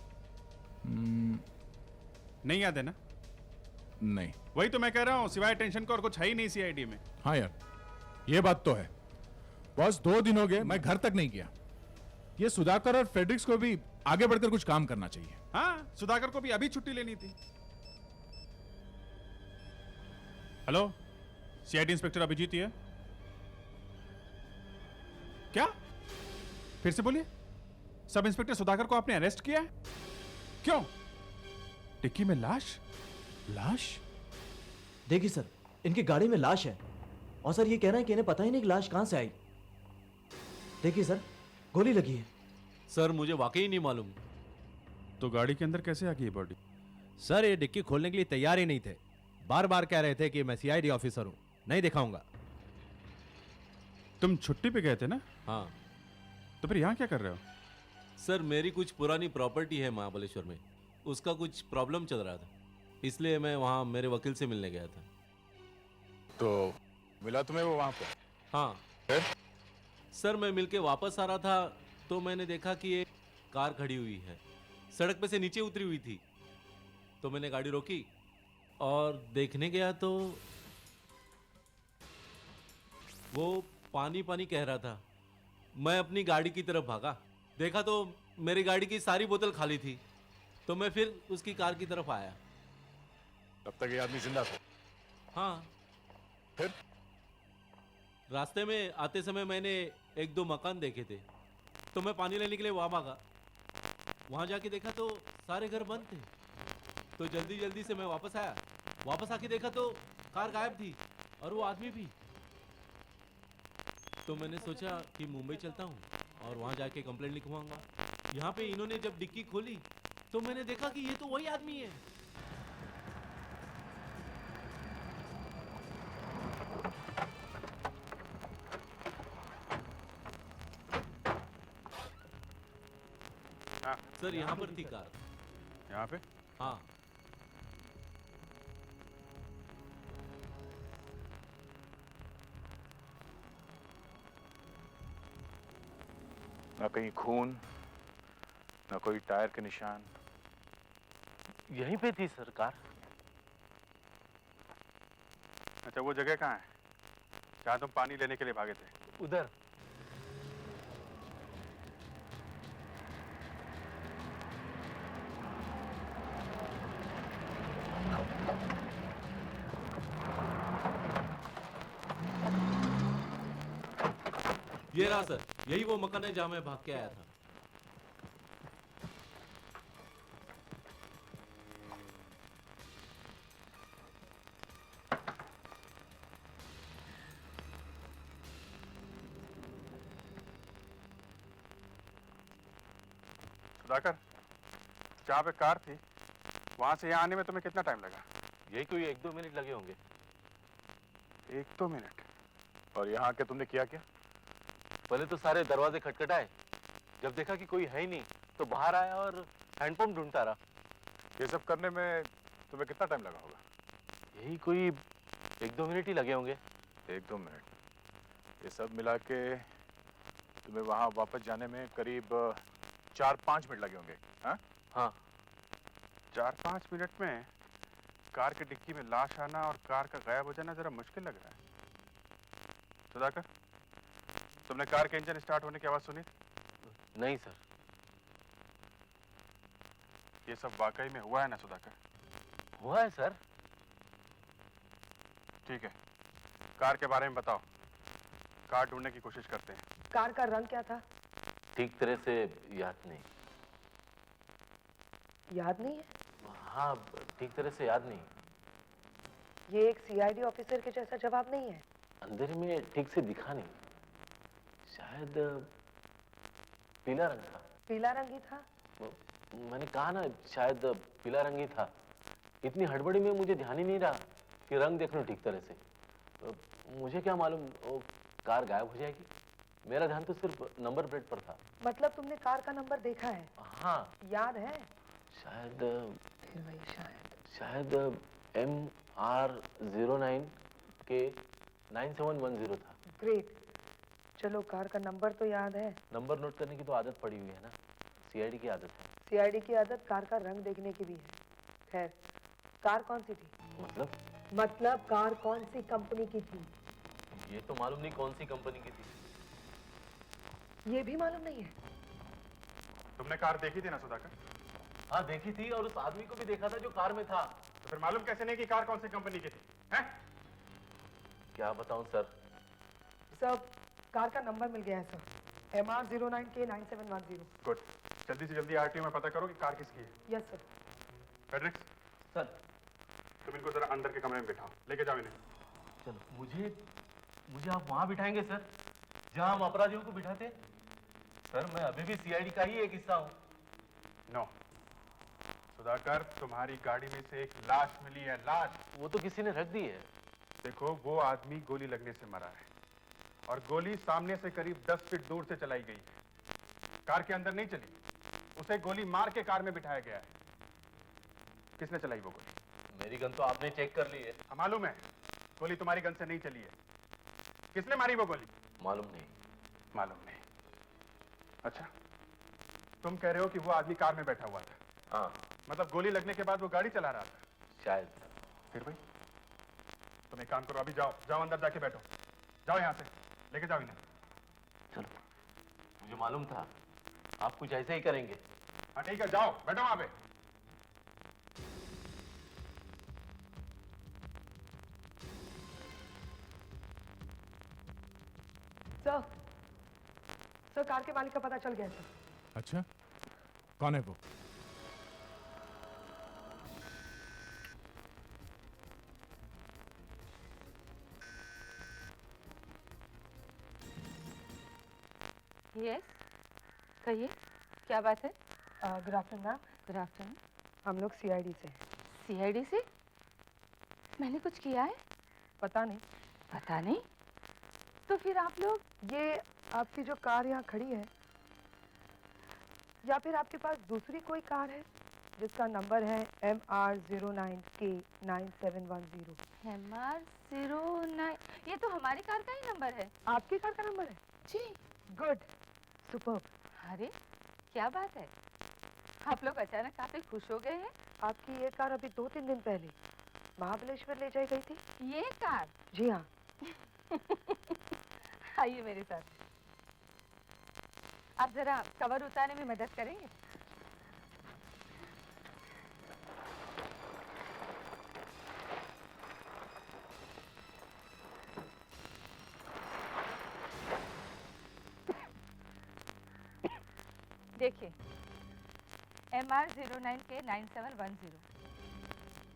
नहीं याद है ना? नहीं। वही तो मैं कह रहा हूं, सिवाय टेंशन को और कुछ है ही नहीं सीआईडी में। हाँ यार, ये बात तो है। बॉस 2 दिन हो गए मैं घर तक नहीं गया। ये सुधाकर और फ्रेडरिक्स को भी आगे बढ़कर कुछ काम करना चाहिए। हाँ, सुधाकर को भी अभी छुट्टी लेनी थी। हेलो, सीआईडी इंस्पेक्टर अभिजीत है? क्या? फिर से बोलिए। सब इंस्पेक्टर सुधाकर को आपने अरेस्ट किया है? क्यों? डिक्की में लाश? लाश? देखिए सर, इनकी गाड़ी में लाश है और सर ये कह रहे हैं कि इन्हें पता ही नहीं कि लाश कहां से आई। देखिए सर, गोली लगी है। सर मुझे वाकई नहीं मालूम। तो गाड़ी के अंदर कैसे आ गई बॉडी? सर ये डिक्की खोलने के लिए तैयार ही नहीं थे, बार बार कह रहे थे कि मैं सीआईडी ऑफिसर हूं, नहीं दिखाऊंगा। तुम छुट्टी पे गए थे ना? हाँ। तो फिर यहाँ क्या कर रहे हो? सर मेरी कुछ पुरानी प्रॉपर्टी है महाबलेश्वर में, उसका कुछ प्रॉब्लम चल रहा था, इसलिए मैं वहाँ मेरे वकील से मिलने गया था। तो मिला तुम्हें वो वहां पे? हाँ। सर मैं मिलके वापस आ रहा था तो मैंने देखा कि एक कार खड़ी हुई है, सड़क पे से नीचे उतरी हुई थी। तो मैंने गाड़ी रोकी और देखने गया तो वो पानी पानी कह रहा था। मैं अपनी गाड़ी की तरफ भागा, देखा तो मेरी गाड़ी की सारी बोतल खाली थी। तो मैं फिर उसकी कार की तरफ आया। तब तक ये आदमी जिंदा था? हाँ। फिर? रास्ते में आते समय मैंने 1-2 मकान देखे थे, तो मैं पानी लेने के लिए वहां भागा। वहां जाके देखा तो सारे घर बंद थे। तो जल्दी जल्दी से मैं वापस आया। वापस आके देखा तो कार गायब थी और वो आदमी भी। तो मैंने सोचा कि मुंबई चलता हूँ और वहां जाके कंप्लेंट लिखवाऊंगा। यहाँ पे इन्होंने जब डिक्की खोली तो मैंने देखा कि ये तो वही आदमी है। हाँ। सर यहाँ पर थी कार। यहाँ पे? हाँ। ना कहीं खून, ना कोई टायर के निशान। यहीं पे थी सरकार। अच्छा, वो जगह कहाँ है जहाँ तुम पानी लेने के लिए भागे थे? उधर। ये रहा सर, यही वो मकान है जहां मैं भाग के आया था। सुधाकर, जहाँ पे कार थी वहां से यहाँ आने में तुम्हें कितना टाइम लगा? यही कोई 1-2 मिनट लगे होंगे। 1-2 मिनट? और यहाँ आके तुमने किया क्या? पहले तो सारे दरवाजे खटखटाए, जब देखा कि कोई है ही नहीं तो बाहर आया और हैंडपंप ढूंढता रहा। ये सब करने में तुम्हें कितना टाइम लगा होगा? यही कोई 1-2 मिनट ही लगे होंगे। 1-2 मिनट? ये सब मिला के तुम्हें वहां वापस जाने में करीब 4-5 मिनट लगे होंगे। हाँ हाँ। 4-5 मिनट में कार की डिक्की में लाश आना और कार का गायब हो जाना जरा मुश्किल लग रहा है। सुधाकर, तुमने कार के इंजन स्टार्ट होने की आवाज सुनी? नहीं सर। ये सब वाकई में हुआ है ना सुधाकर? हुआ है सर। ठीक है, कार के बारे में बताओ। कार ढूंढने की कोशिश करते हैं। कार का रंग क्या था? ठीक तरह से याद नहीं। याद नहीं है? हाँ, ठीक तरह से याद नहीं। ये एक सीआईडी ऑफिसर के जैसा जवाब नहीं है। अंधेरे में ठीक से दिखा नहीं। शायद पीला रंग था। पीला रंग ही था? मैंने कहा ना, शायद पीला रंग ही था। इतनी हड़बड़ी में मुझे ध्यान ही नहीं रहा कि रंग देख लो ठीक तरह से। मुझे क्या मालूम वो कार गायब हो जाएगी। मेरा ध्यान तो सिर्फ नंबर प्लेट पर था। मतलब तुमने कार का नंबर देखा है? हाँ। याद है? शायद फिर वही शायद MR09 के 9710 था। ग्रेट। चलो, कार का नंबर तो याद है। नंबर नोट करने की तो आदत पड़ी हुई है ना, सीआईडी की आदत है। सीआईडी की आदत कार का रंग देखने की भी है। खैर, कार कौन सी थी? मतलब कार कौन सी कंपनी की थी? ये तो मालूम नहीं कौन सी कंपनी की थी। ये भी मालूम नहीं है। तुमने कार देखी थी ना सुधाकर? हाँ, देखी थी और उस आदमी को भी देखा था जो कार में था। तो फिर मालूम कैसे नहीं कि कार कौन सी कंपनी की थी? हैं? क्या बताऊं सर। सर, कार का नंबर मिल गया है सर। MR09 के 9710। गुड। जल्दी से जल्दी आरटीओ में पता करो कि कार किसकी है। Yes sir. फेडरिक्स, सर, तुम इनको जरा अंदर के कमरे में बिठाओ, लेके जाओ इन्हें। चलो, मुझे आप वहां बिठाएंगे सर, जहां हम अपराधियों को बिठाते। सर, मैं अभी भी सीआईडी का ही एक हिस्सा हूँ। नो सुधाकर, तुम्हारी गाड़ी में से एक लाश मिली है। लाश। वो तो किसी ने रख दी है। देखो, वो आदमी गोली लगने से मरा है और गोली सामने से करीब 10 फीट दूर से चलाई गई है। कार के अंदर नहीं चली, उसे गोली मार के कार में बिठाया गया है। किसने चलाई वो गोली? मेरी गन तो आपने चेक कर ली है। मालूम है, गोली तुम्हारी गन से नहीं चली है। किसने मारी वो गोली? मालूम नहीं। मालूम नहीं। अच्छा, तुम कह रहे हो कि वो आदमी कार में बैठा हुआ था? हाँ। मतलब गोली लगने के बाद वो गाड़ी चला रहा था? शायद। फिर भाई तुम एक काम करो, अभी जाओ अंदर जाके बैठो। जाओ यहाँ से, लेके जाओ इन्हें। चलो, मुझे मालूम था आप कुछ ऐसे ही करेंगे। हाँ ठीक है, जाओ बैठो वहां पे। सर, कार के मालिक का पता चल गया सर। अच्छा, कौन है वो? यस, कहिए, क्या बात है? Good afternoon ma'am. Good afternoon. हम लोग सीआईडी से। सीआईडी से? मैंने कुछ किया है? पता नहीं। पता नहीं? तो फिर आप लोग? ये आपकी जो कार यहाँ खड़ी है, या फिर आपके पास दूसरी कोई कार है जिसका नंबर है MR09 के 9710? MR09? ये तो हमारी कार का ही नंबर है। आपकी कार का नंबर है? जी। Good, superb. अरे क्या बात है, आप लोग अचानक काफी खुश हो गए हैं। आपकी ये कार अभी 2-3 दिन पहले महाबलेश्वर ले जाई गई थी। ये कार? जी हाँ। आइए मेरे साथ, आप जरा कवर उतारने में मदद करेंगे? देखिए, MR09 के 9710।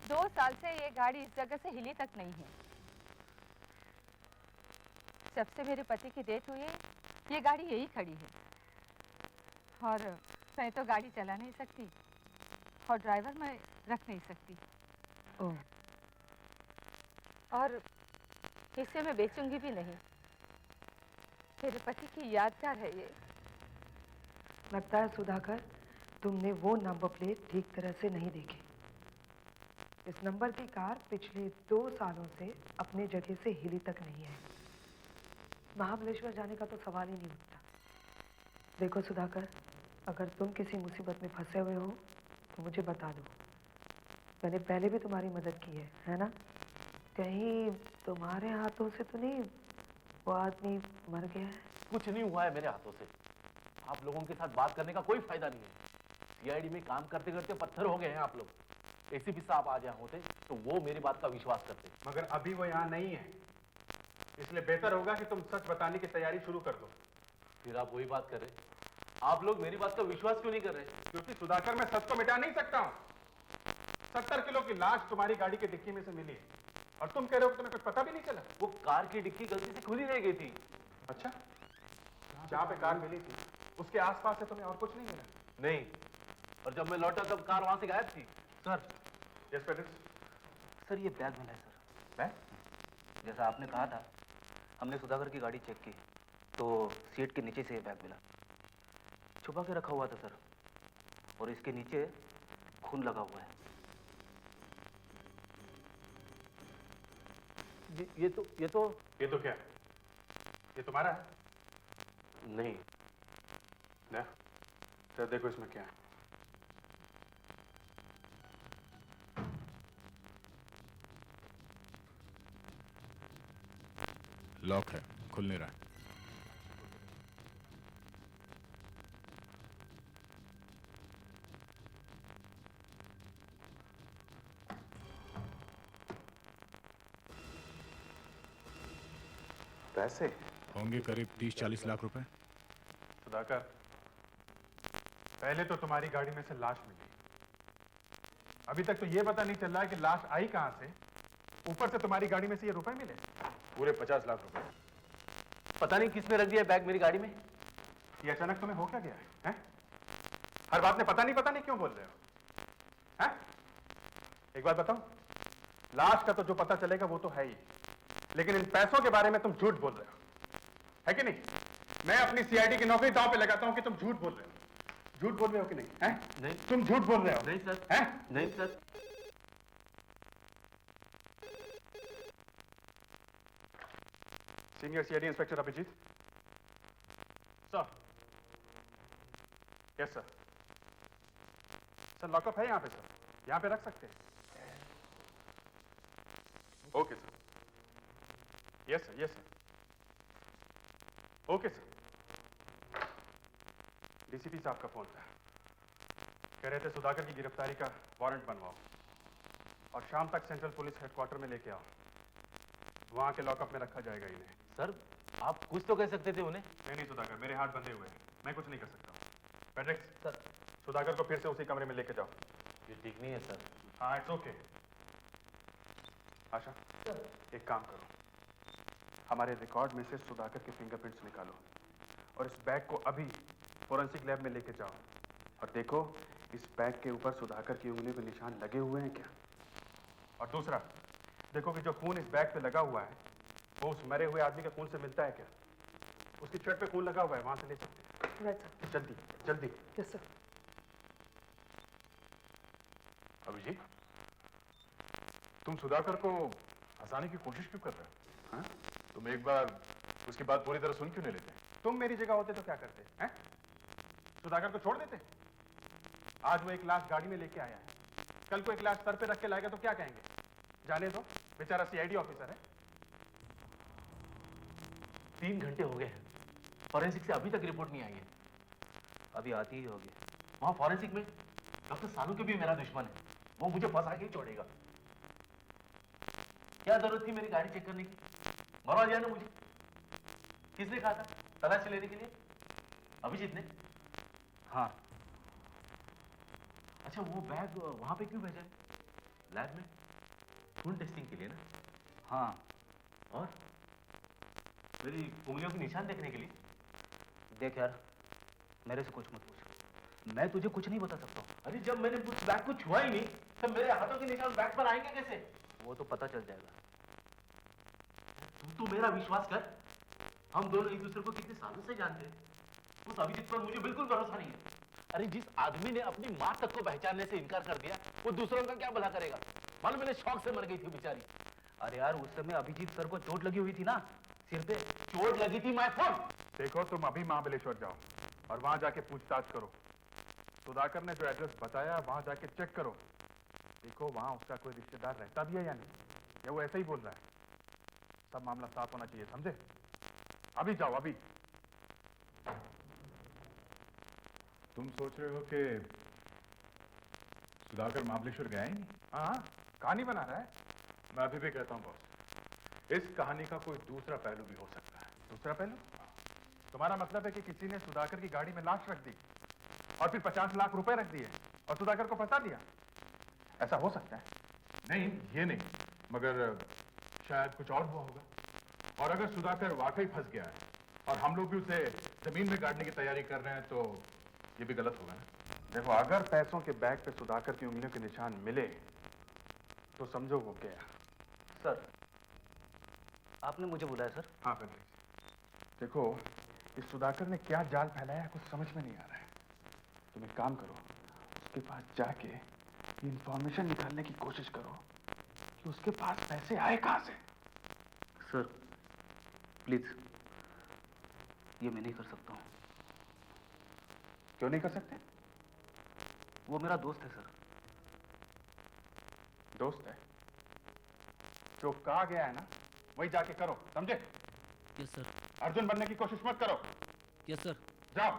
2 साल से ये गाड़ी इस जगह से हिली तक नहीं है। जब से मेरे पति की डेथ हुई है, ये गाड़ी यही खड़ी है। और मैं तो गाड़ी चला नहीं सकती और ड्राइवर मैं रख नहीं सकती। और इसे मैं बेचूंगी भी नहीं। मेरे पति की यादगार है ये। लगता है सुधाकर, तुमने वो नंबर प्लेट ठीक तरह से नहीं देखी। इस नंबर की कार पिछले 2 सालों से अपने जगह से हिली तक नहीं है। महाबलेश्वर जाने का तो सवाल ही नहीं उठता। देखो सुधाकर, अगर तुम किसी मुसीबत में फंसे हुए हो तो मुझे बता दो। मैंने पहले भी तुम्हारी मदद की है ना? कहीं तुम्हारे हाथों से तो नहीं वो आदमी मर गया है? कुछ नहीं हुआ है मेरे हाथों से। आप लोगों के साथ बात करने का कोई फायदा नहीं है। सीआईडी में काम करते करते पत्थर हो गए हैं आप लोग। एसीपी साहब आ जाए होते तो वो मेरी बात का विश्वास करते। मगर अभी वो यहाँ नहीं है, इसलिए बेहतर होगा कि तुम सच बताने की तैयारी शुरू कर दो। फिर आप वही बात कर रहे हैं। आप लोग मेरी बात का विश्वास क्यों नहीं कर रहे? क्योंकि सुधाकर मैं सच को मिटा नहीं सकता हूँ। 70 किलो की लाश तुम्हारी गाड़ी की डिक्की में से मिली है और तुम कह रहे हो कि तुम्हें कुछ पता भी नहीं चला। वो कार की डिक्की गलती से खुली रह गई थी। अच्छा, जहाँ पे कार मिली थी उसके आसपास से तुम्हें और कुछ नहीं मिला? नहीं, और जब मैं लौटा तब कार वहां से गायब थी। Sir, yes पेट्रिस। सर ये बैग मिला है सर। बैग? जैसा आपने कहा था, हमने सुधाकर की गाड़ी चेक की तो सीट के नीचे से ये बैग मिला। छुपा के रखा हुआ था सर, और इसके नीचे खून लगा हुआ है। ये तो क्या? ये तुम्हारा है? नहीं। ले, तो देखो इसमें क्या है। लॉक है, खुल नहीं रहा। पैसे होंगे करीब 30-40 लाख रुपए। सुधाकर, पहले तो तुम्हारी गाड़ी में से लाश मिली, अभी तक तो ये पता नहीं चल रहा है कि लाश आई कहां से, ऊपर से तुम्हारी गाड़ी में से ये रुपए मिले पूरे 50 लाख रुपए। पता नहीं किसने रख दिया बैग मेरी गाड़ी में। ये अचानक तुम्हें हो क्या गया है? हर बात में पता नहीं क्यों बोल रहे हो? हैं? एक बात बताओ, लाश का तो जो पता चलेगा वो तो है ही, लेकिन इन पैसों के बारे में तुम झूठ बोल रहे हो, है कि नहीं? मैं अपनी सीआईडी की नौकरी दांव पे लगाता हूं कि तुम झूठ बोल रहे हो। झूठ बोल रहे हो कि नहीं? हैं? नहीं। तुम झूठ बोल रहे हो? नहीं सर। हैं? नहीं sir. Senior CID inspector Abhijeet. Sir. Yes sir. Sir lockup है यहाँ पे सर, यहाँ पे रख सकते हैं। Okay sir. Yes sir, yes sir. Okay sir. DCP साहब का फोन था, कह रहे थे सुधाकर की गिरफ्तारी का वारंट बनवाओ और शाम तक सेंट्रल पुलिस हेडक्वार्टर में लेके आओ, वहां के लॉकअप में रखा जाएगा इन्हें। सर आप कुछ तो कह सकते थे उन्हें। नहीं सुधाकर, मेरे हाथ बंधे हुए हैं, मैं कुछ नहीं कर सकता। पैट्रिक सर, सुधाकर को फिर से उसी कमरे में लेके जाओ। ये ठीक नहीं है सर। हाँ इट्स ओके। आशा, एक काम करो, हमारे रिकॉर्ड में से सुधाकर के फिंगरप्रिंट्स निकालो और इस बैग को अभी फोरेंसिक लैब में लेके जाओ और देखो इस बैग के ऊपर सुधाकर की उंगलियों के निशान लगे हुए हैं क्या। और दूसरा, देखो कि जो खून इस बैग पे लगा हुआ है वो उस मरे हुए आदमी के खून से मिलता है क्या। उसकी शर्ट पे खून लगा हुआ है, वहां से ले सकते हैं। Right sir. जल्दी जल्दी। Yes sir. अभिजीत, तुम सुधाकर को फंसाने की कोशिश क्यों कर रहे हो? हाँ? तुम एक बार उसकी बात पूरी तरह सुन क्यों नहीं लेते? तुम मेरी जगह होते तो क्या करते हैं? सुधाकर को छोड़ देते? आज वो एक लाश गाड़ी में लेके आया है, कल को एक लाश सर पे रख के लाएगा तो क्या कहेंगे? जाने दो, बेचारा सीआईडी ऑफिसर है। 3 घंटे हो गए, फॉरेंसिक से अभी तक रिपोर्ट नहीं आई है। अभी आती ही होगी। वहां फॉरेंसिक में डॉक्टर सानू के भी मेरा दुश्मन है, वो मुझे फंसा के ही छोड़ेगा। क्या जरूरत थी मेरी गाड़ी चेक करने की? मरवा दिया ना मुझे। किसने कहा था तलाशी लेने के लिए? अभिजीत ने। हाँ। अच्छा वो बैग वहां पे क्यों भेजा है? लैब में खून टेस्टिंग के लिए ना? हाँ। और मेरी उंगलियों के निशान देखने के लिए? देख यार, मेरे से कुछ मत पूछ, मैं तुझे कुछ नहीं बता सकता हूँ। अरे जब मैंने उस बैग को छुआ ही नहीं तो मेरे हाथों के निशान बैग पर आएंगे कैसे? वो तो पता चल जाएगा। तू मेरा विश्वास कर, हम दोनों एक दूसरे को कितने सालों से जानते हैं। उस अभिजीत पर मुझे बिल्कुल भरोसा नहीं है। अरे जिस आदमी ने अपनी माँ तक को पहचानने से इनकार कर दिया वो दूसरों का क्या भला करेगा? मालूम मेरे शौक से मर गई थी बेचारी। अरे यार उस समय अभिजीत सर को चोट लगी हुई थी ना, सिर पे चोट लगी थी। My fault. देखो तुम अभी महाबलेश्वर जाओ और वहां जाके पूछताछ करो। सुधाकर ने जो एड्रेस बताया वहां जाके चेक करो, देखो वहां उसका कोई रिश्तेदार रहता भी है या नहीं, या वो ऐसे ही बोल रहा है। सब मामला साफ होना चाहिए, समझे? अभी जाओ अभी। तुम सोच रहे हो कि सुधाकर महाबलेश्वर गया ही नहीं। हाँ, कहानी बना रहा है। मैं अभी भी कहता हूँ बॉस, इस कहानी का कोई दूसरा पहलू भी हो सकता है। दूसरा पहलू? तुम्हारा मतलब है कि किसी ने सुधाकर की गाड़ी में लाश रख दी और फिर 50 लाख रुपए रख दिए और सुधाकर को फंसा दिया? ऐसा हो सकता है? नहीं, ये नहीं, मगर शायद कुछ और हुआ होगा। और अगर सुधाकर वाकई फंस गया है और हम लोग भी उसे जमीन में गाड़ने की तैयारी कर रहे हैं तो ये भी गलत होगा ना। देखो, अगर पैसों के बैग पे सुधाकर की उंगलियों के निशान मिले तो समझो वो गया। सर, आपने मुझे बुलाया सर? हाँ फैब्रिक, देखो इस सुधाकर ने क्या जाल फैलाया है कुछ समझ में नहीं आ रहा है। तुम एक काम करो, उसके पास जाके ये इंफॉर्मेशन निकालने की कोशिश करो कि उसके पास पैसे आए कहां से। सर प्लीज, ये मैं नहीं कर सकता हूँ। क्यों नहीं कर सकते? वो मेरा दोस्त है सर। दोस्त है? जो कहा गया है ना वही जाके करो, समझे? Yes sir. अर्जुन बनने की कोशिश मत करो। Yes sir. जाओ।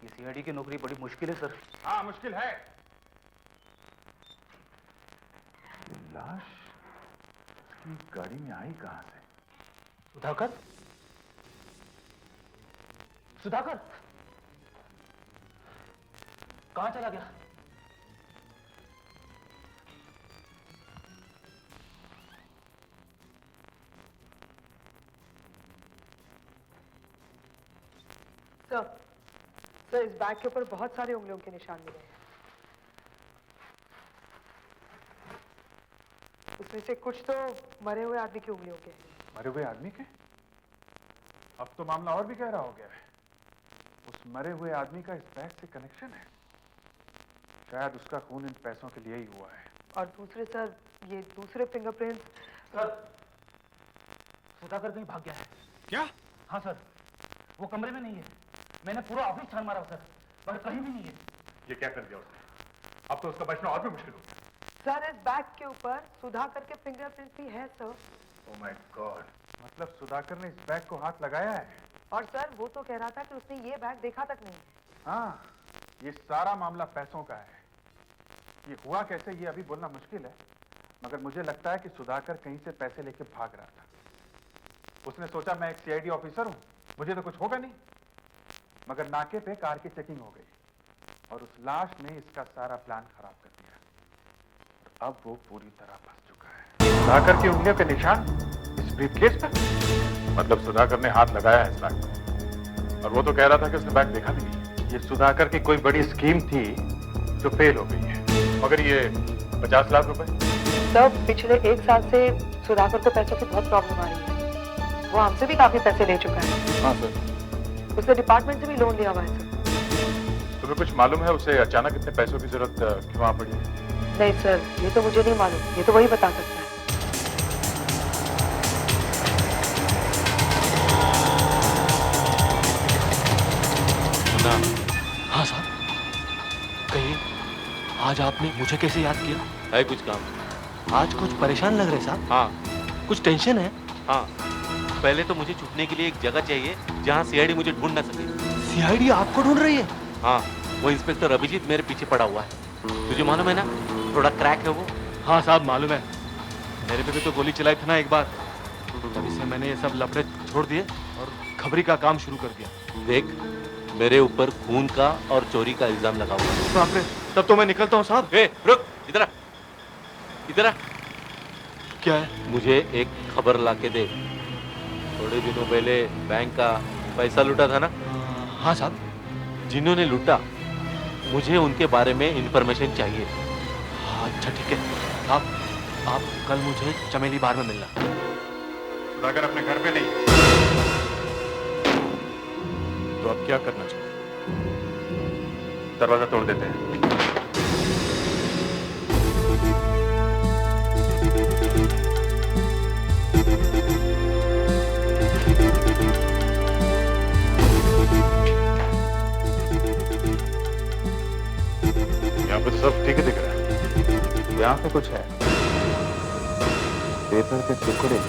ये सीआईडी की नौकरी बड़ी मुश्किल है सर। हाँ मुश्किल है। ये लाश की गाड़ी में आई कहां से? सुधाकर? सुधाकर कहां चला गया? सर, इस बैग के ऊपर बहुत सारे उंगलियों के निशान मिले हैं। उसमें से कुछ तो मरे हुए आदमी की उंगलियों के हैं। मरे हुए आदमी के? अब तो मामला और भी गहरा हो गया है। उस मरे हुए आदमी का इस बैग से कनेक्शन है। शायद उसका खून इन पैसों के लिए ही हुआ है। और दूसरे सर, ये दूसरे फिंगरप्रिंट्स। सर, सुधाकर कहीं भाग गया है। क्या? हाँ सर, वो कमरे में नहीं है। मैंने पूरा ऑफिस छान मारा सर, पर कहीं भी नहीं है। ये क्या कर दिया उसने? अब तो उसका बचना और भी मुश्किल हो गया। सर, इस बैग के ऊपर सुधाकर के फिंगरप्रिंट भी है सर। ओह माय गॉड, मतलब सुधाकर ने इस बैग को हाथ लगाया है। और सर, वो तो कह रहा था कि उसने ये बैग देखा तक नहीं। हाँ, ये सारा मामला पैसों का है। ये हुआ कैसे ये अभी बोलना मुश्किल है, मगर मुझे लगता है कि सुधाकर कहीं से पैसे लेके भाग रहा था। उसने सोचा मैं एक सीआईडी ऑफिसर हूं, मुझे तो कुछ होगा नहीं। मगर नाके पे कार की चेकिंग हो गई और उस लाश ने इसका सारा प्लान खराब कर दिया। और अब वो पूरी तरह फंस चुका है। सुधाकर की उंगलियों के निशान इस ब्रीफकेस पर? मतलब सुधाकर ने हाथ लगाया है इस बैग पर, और वो तो कह रहा था कि उसने बैग देखा भी नहीं। ये सुधाकर की कोई बड़ी स्कीम थी जो फेल हो गई है। मगर ये 50 लाख रुपए? सर, पिछले 1 साल से सुधाकर को पैसों की बहुत प्रॉब्लम आ रही है। वो हमसे भी काफी पैसे ले चुका है। हाँ सर। उसने डिपार्टमेंट से भी लोन लिया हुआ है सर। तुम्हें कुछ मालूम है उसे अचानक इतने पैसों की जरूरत क्यों आ पड़ी? नहीं सर, ये तो मुझे नहीं मालूम। ये तो वही बता सकता है। हाँ साहब, कहिए, आज आपने मुझे कैसे याद किया? है कुछ काम? आज कुछ परेशान लग रहे साहब। हाँ, कुछ टेंशन है? हाँ, पहले तो मुझे छुपने के लिए एक जगह चाहिए जहाँ सीआईडी मुझे ढूंढ ना सके। सीआईडी आपको ढूंढ रही है? हाँ, वो इंस्पेक्टर अभिजीत मेरे पीछे पड़ा हुआ है। तुझे मालूम है ना, थोड़ा क्रैक है वो। हाँ साहब मालूम है, मेरे पे भी तो गोली चलाई थी ना एक बार, तभी से मैंने ये सब लफड़े छोड़ दिए और खबरी का काम शुरू कर दिया। देख, मेरे ऊपर खून का और चोरी का इल्जाम लगा हुआ है। बाप रे, तब तो मैं निकलता हूँ साहब। रुक, इधर आ, इधर आ। क्या है? मुझे एक खबर लाके दे। थोड़े दिनों पहले बैंक का पैसा लूटा था ना? हाँ साहब। जिन्होंने लूटा, मुझे उनके बारे में इंफॉर्मेशन चाहिए। अच्छा ठीक है, आप कल मुझे चमेली बार में मिलना। सुधाकर अपने घर पे नहीं, तो अब क्या करना चाहिए? दरवाजा तोड़ देते हैं। यहाँ पे तो सब ठीक दिख रहा है। यहाँ पे कुछ है, पेपर के टुकड़े।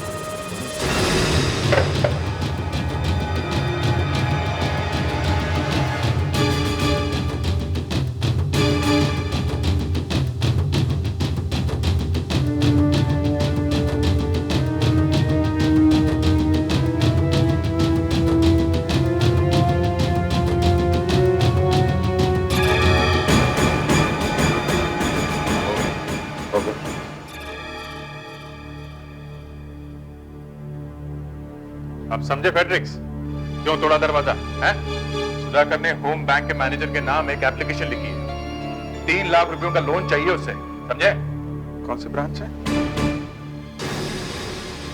अब समझे फेड्रिक्स? क्यों तोड़ा दरवाजा है? सुधाकर ने होम बैंक के मैनेजर के नाम एक एप्लीकेशन लिखी है। 3 लाख रुपयों का लोन चाहिए उससे, समझे? कौन सी ब्रांच है?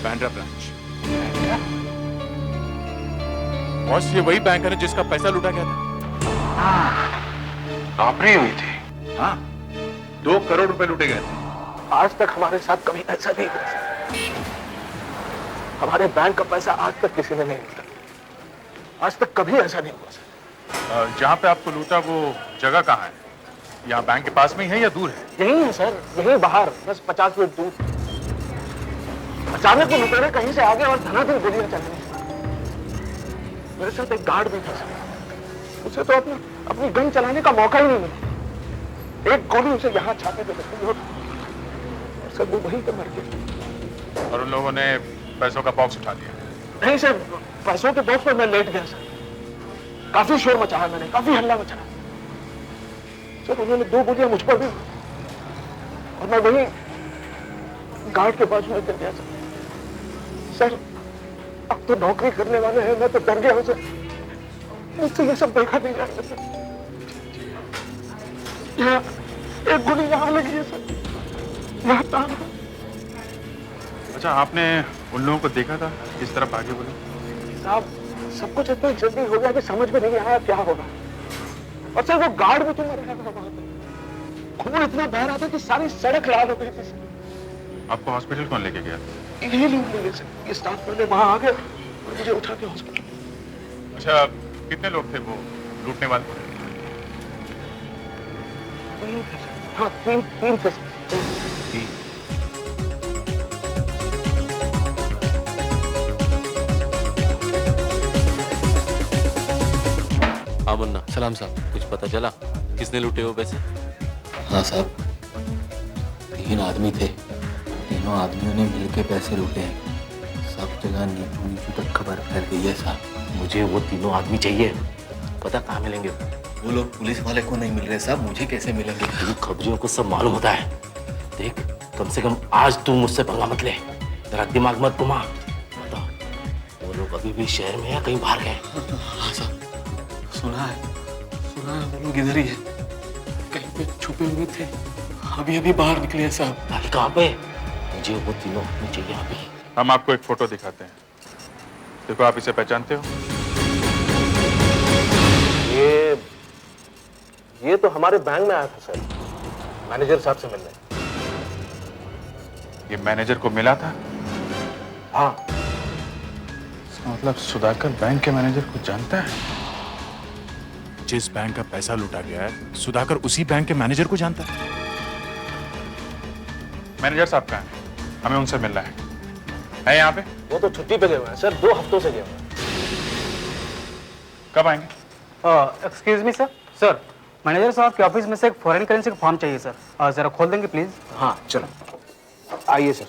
बैंड्रा ब्रांच। बॉस, ये वही बैंक है ना जिसका पैसा लूटा गया था? नौकरी हुई थी। हाँ, 2 करोड़ रुपए लूटे गए थे। आज तक हमारे साथ कभी ऐसा नहीं हुआ सर। हमारे बैंक का पैसा आज तक किसी ने नहीं लूटा। आज तक कभी ऐसा नहीं हुआ सर। जहाँ पे आपको लूटा वो जगह कहाँ है? यहाँ बैंक के पास में ही है या दूर है? यही है सर, यही बाहर, बस 50 मिनट दूर। अचानक वो लुटेरे कहीं से आ गए और धनाधन गोलियां चलने। मेरे साथ एक गार्ड भी था सर। उसे तो अपनी गन चलाने का मौका ही नहीं मिला। एक गोली उसे यहाँ छाते पे लगी और सर वो वहीं पे मर गया। और उन लोगों ने पैसों का बॉक्स उठा लिया? नहीं सर, पैसों के बॉक्स पर मैं लेट गया सर। काफी शोर मचाया मैंने, काफी हल्ला मचाया सर। उन्होंने 2 गोलियां मुझ पर भी और मैं वहीं गार्ड के बाजू में गिर गया सर। अब तो नौकरी करने वाले हैं, मैं तो डर गया हूं सर। मुझसे ये सब देखा नहीं जाएगा सर। यहाँ एक गोली यहाँ लगी है सर, यहाँ टांग में। अच्छा, आपने उन लोगों को देखा था किस तरफ भागे बोले? साहब, सब कुछ इतना जल्दी हो गया कि समझ में नहीं आया क्या होगा। और सर वो गार्ड भी तो मर रहा था वहां पे। खून इतना बह रहा था कि सारी सड़क लाल हो गई थी सर। आपको हॉस्पिटल कौन लेके गया? यही लोग मिले सर। ये स्टाफ वाले वहां आ गए और मुझे उठा के हॉस्पिटल। अच्छा, कितने लोग थे वो लूटने वाले? 3 थे सर। हाँ, 3 थे सर। हाँ मुन्ना, सलाम साहब। कुछ पता चला किसने लूटे वो पैसे? हाँ साहब, 3 आदमी थे। तीनों आदमियों ने मिलकर पैसे लूटे हैं। सब जगह नीचू नीचू तक खबर फैल गई है साहब। मुझे वो तीनों आदमी चाहिए। पता कहाँ मिलेंगे? वो लोग पुलिस वाले को नहीं मिल रहे साहब, मुझे कैसे मिलेंगे? तू खबरियों को सब मालूम होता है। देख, कम से कम आज तू मुझसे पंगा मत ले। तेरा दिमाग मत घुमा। बता, वो लोग अभी भी शहर में या कहीं बाहर गए? हाँ साहब, सुना है वो लोग इधर ही है, कहीं पे छुपे हुए थे। अभी बाहर निकले हैं साहब। अभी कहाँ पे? मुझे वो तीनों आदमी चाहिए अभी। हम आपको एक फोटो दिखाते हैं, देखो आप इसे पहचानते हो? ये तो हमारे बैंक में आया था सर, मैनेजर साहब से मिलने। ये मैनेजर को मिला था? हाँ। इसका मतलब सुधाकर बैंक के मैनेजर को जानता है? जिस बैंक का पैसा लूटा गया है, सुधाकर उसी बैंक के मैनेजर को जानता है। मैनेजर साहब कहाँ हैं? हमें उनसे मिलना है यहाँ पे? वो तो छुट्टी पे गए हुए हैं सर, 2 हफ्तों से गए हुए हैं। कब आएंगे? Excuse me sir. Sir, manager साहब के ऑफिस में से एक फॉरेन करेंसी का फॉर्म चाहिए सर। जरा खोल देंगे प्लीज? हाँ चलो, आइए सर।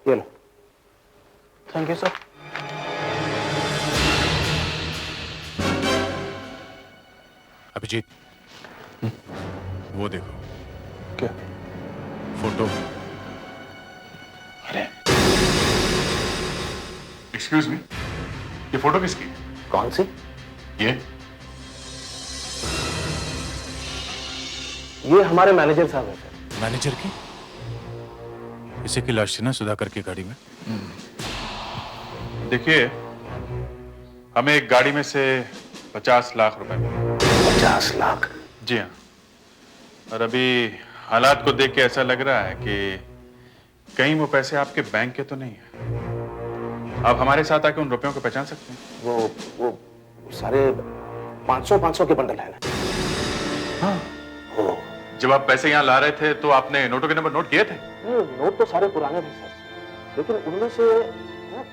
ये लो। Thank you sir. अभिजीत, वो देखो। क्या? फोटो। अरे, एक्सक्यूज मी, ये फोटो किसकी? कौन सी? ये हमारे मैनेजर साहब हैं सर। मैनेजर की? इसी की लाश थी ना सुधाकर की गाड़ी में? देखिए, हमें एक गाड़ी में से 50 लाख रुपए मिले। 50 लाख? जी हाँ। और अभी हालात को देख के ऐसा लग रहा है कि कहीं वो पैसे आपके बैंक के तो नहीं है। आप हमारे साथ आके उन रुपयों को पहचान सकते हैं? वो सारे 500 के बंडल है ना? हाँ। जब आप पैसे यहाँ ला रहे थे तो आपने नोटों के नंबर नोट किए थे? नोट तो सारे पुराने थे सर, लेकिन उनमें से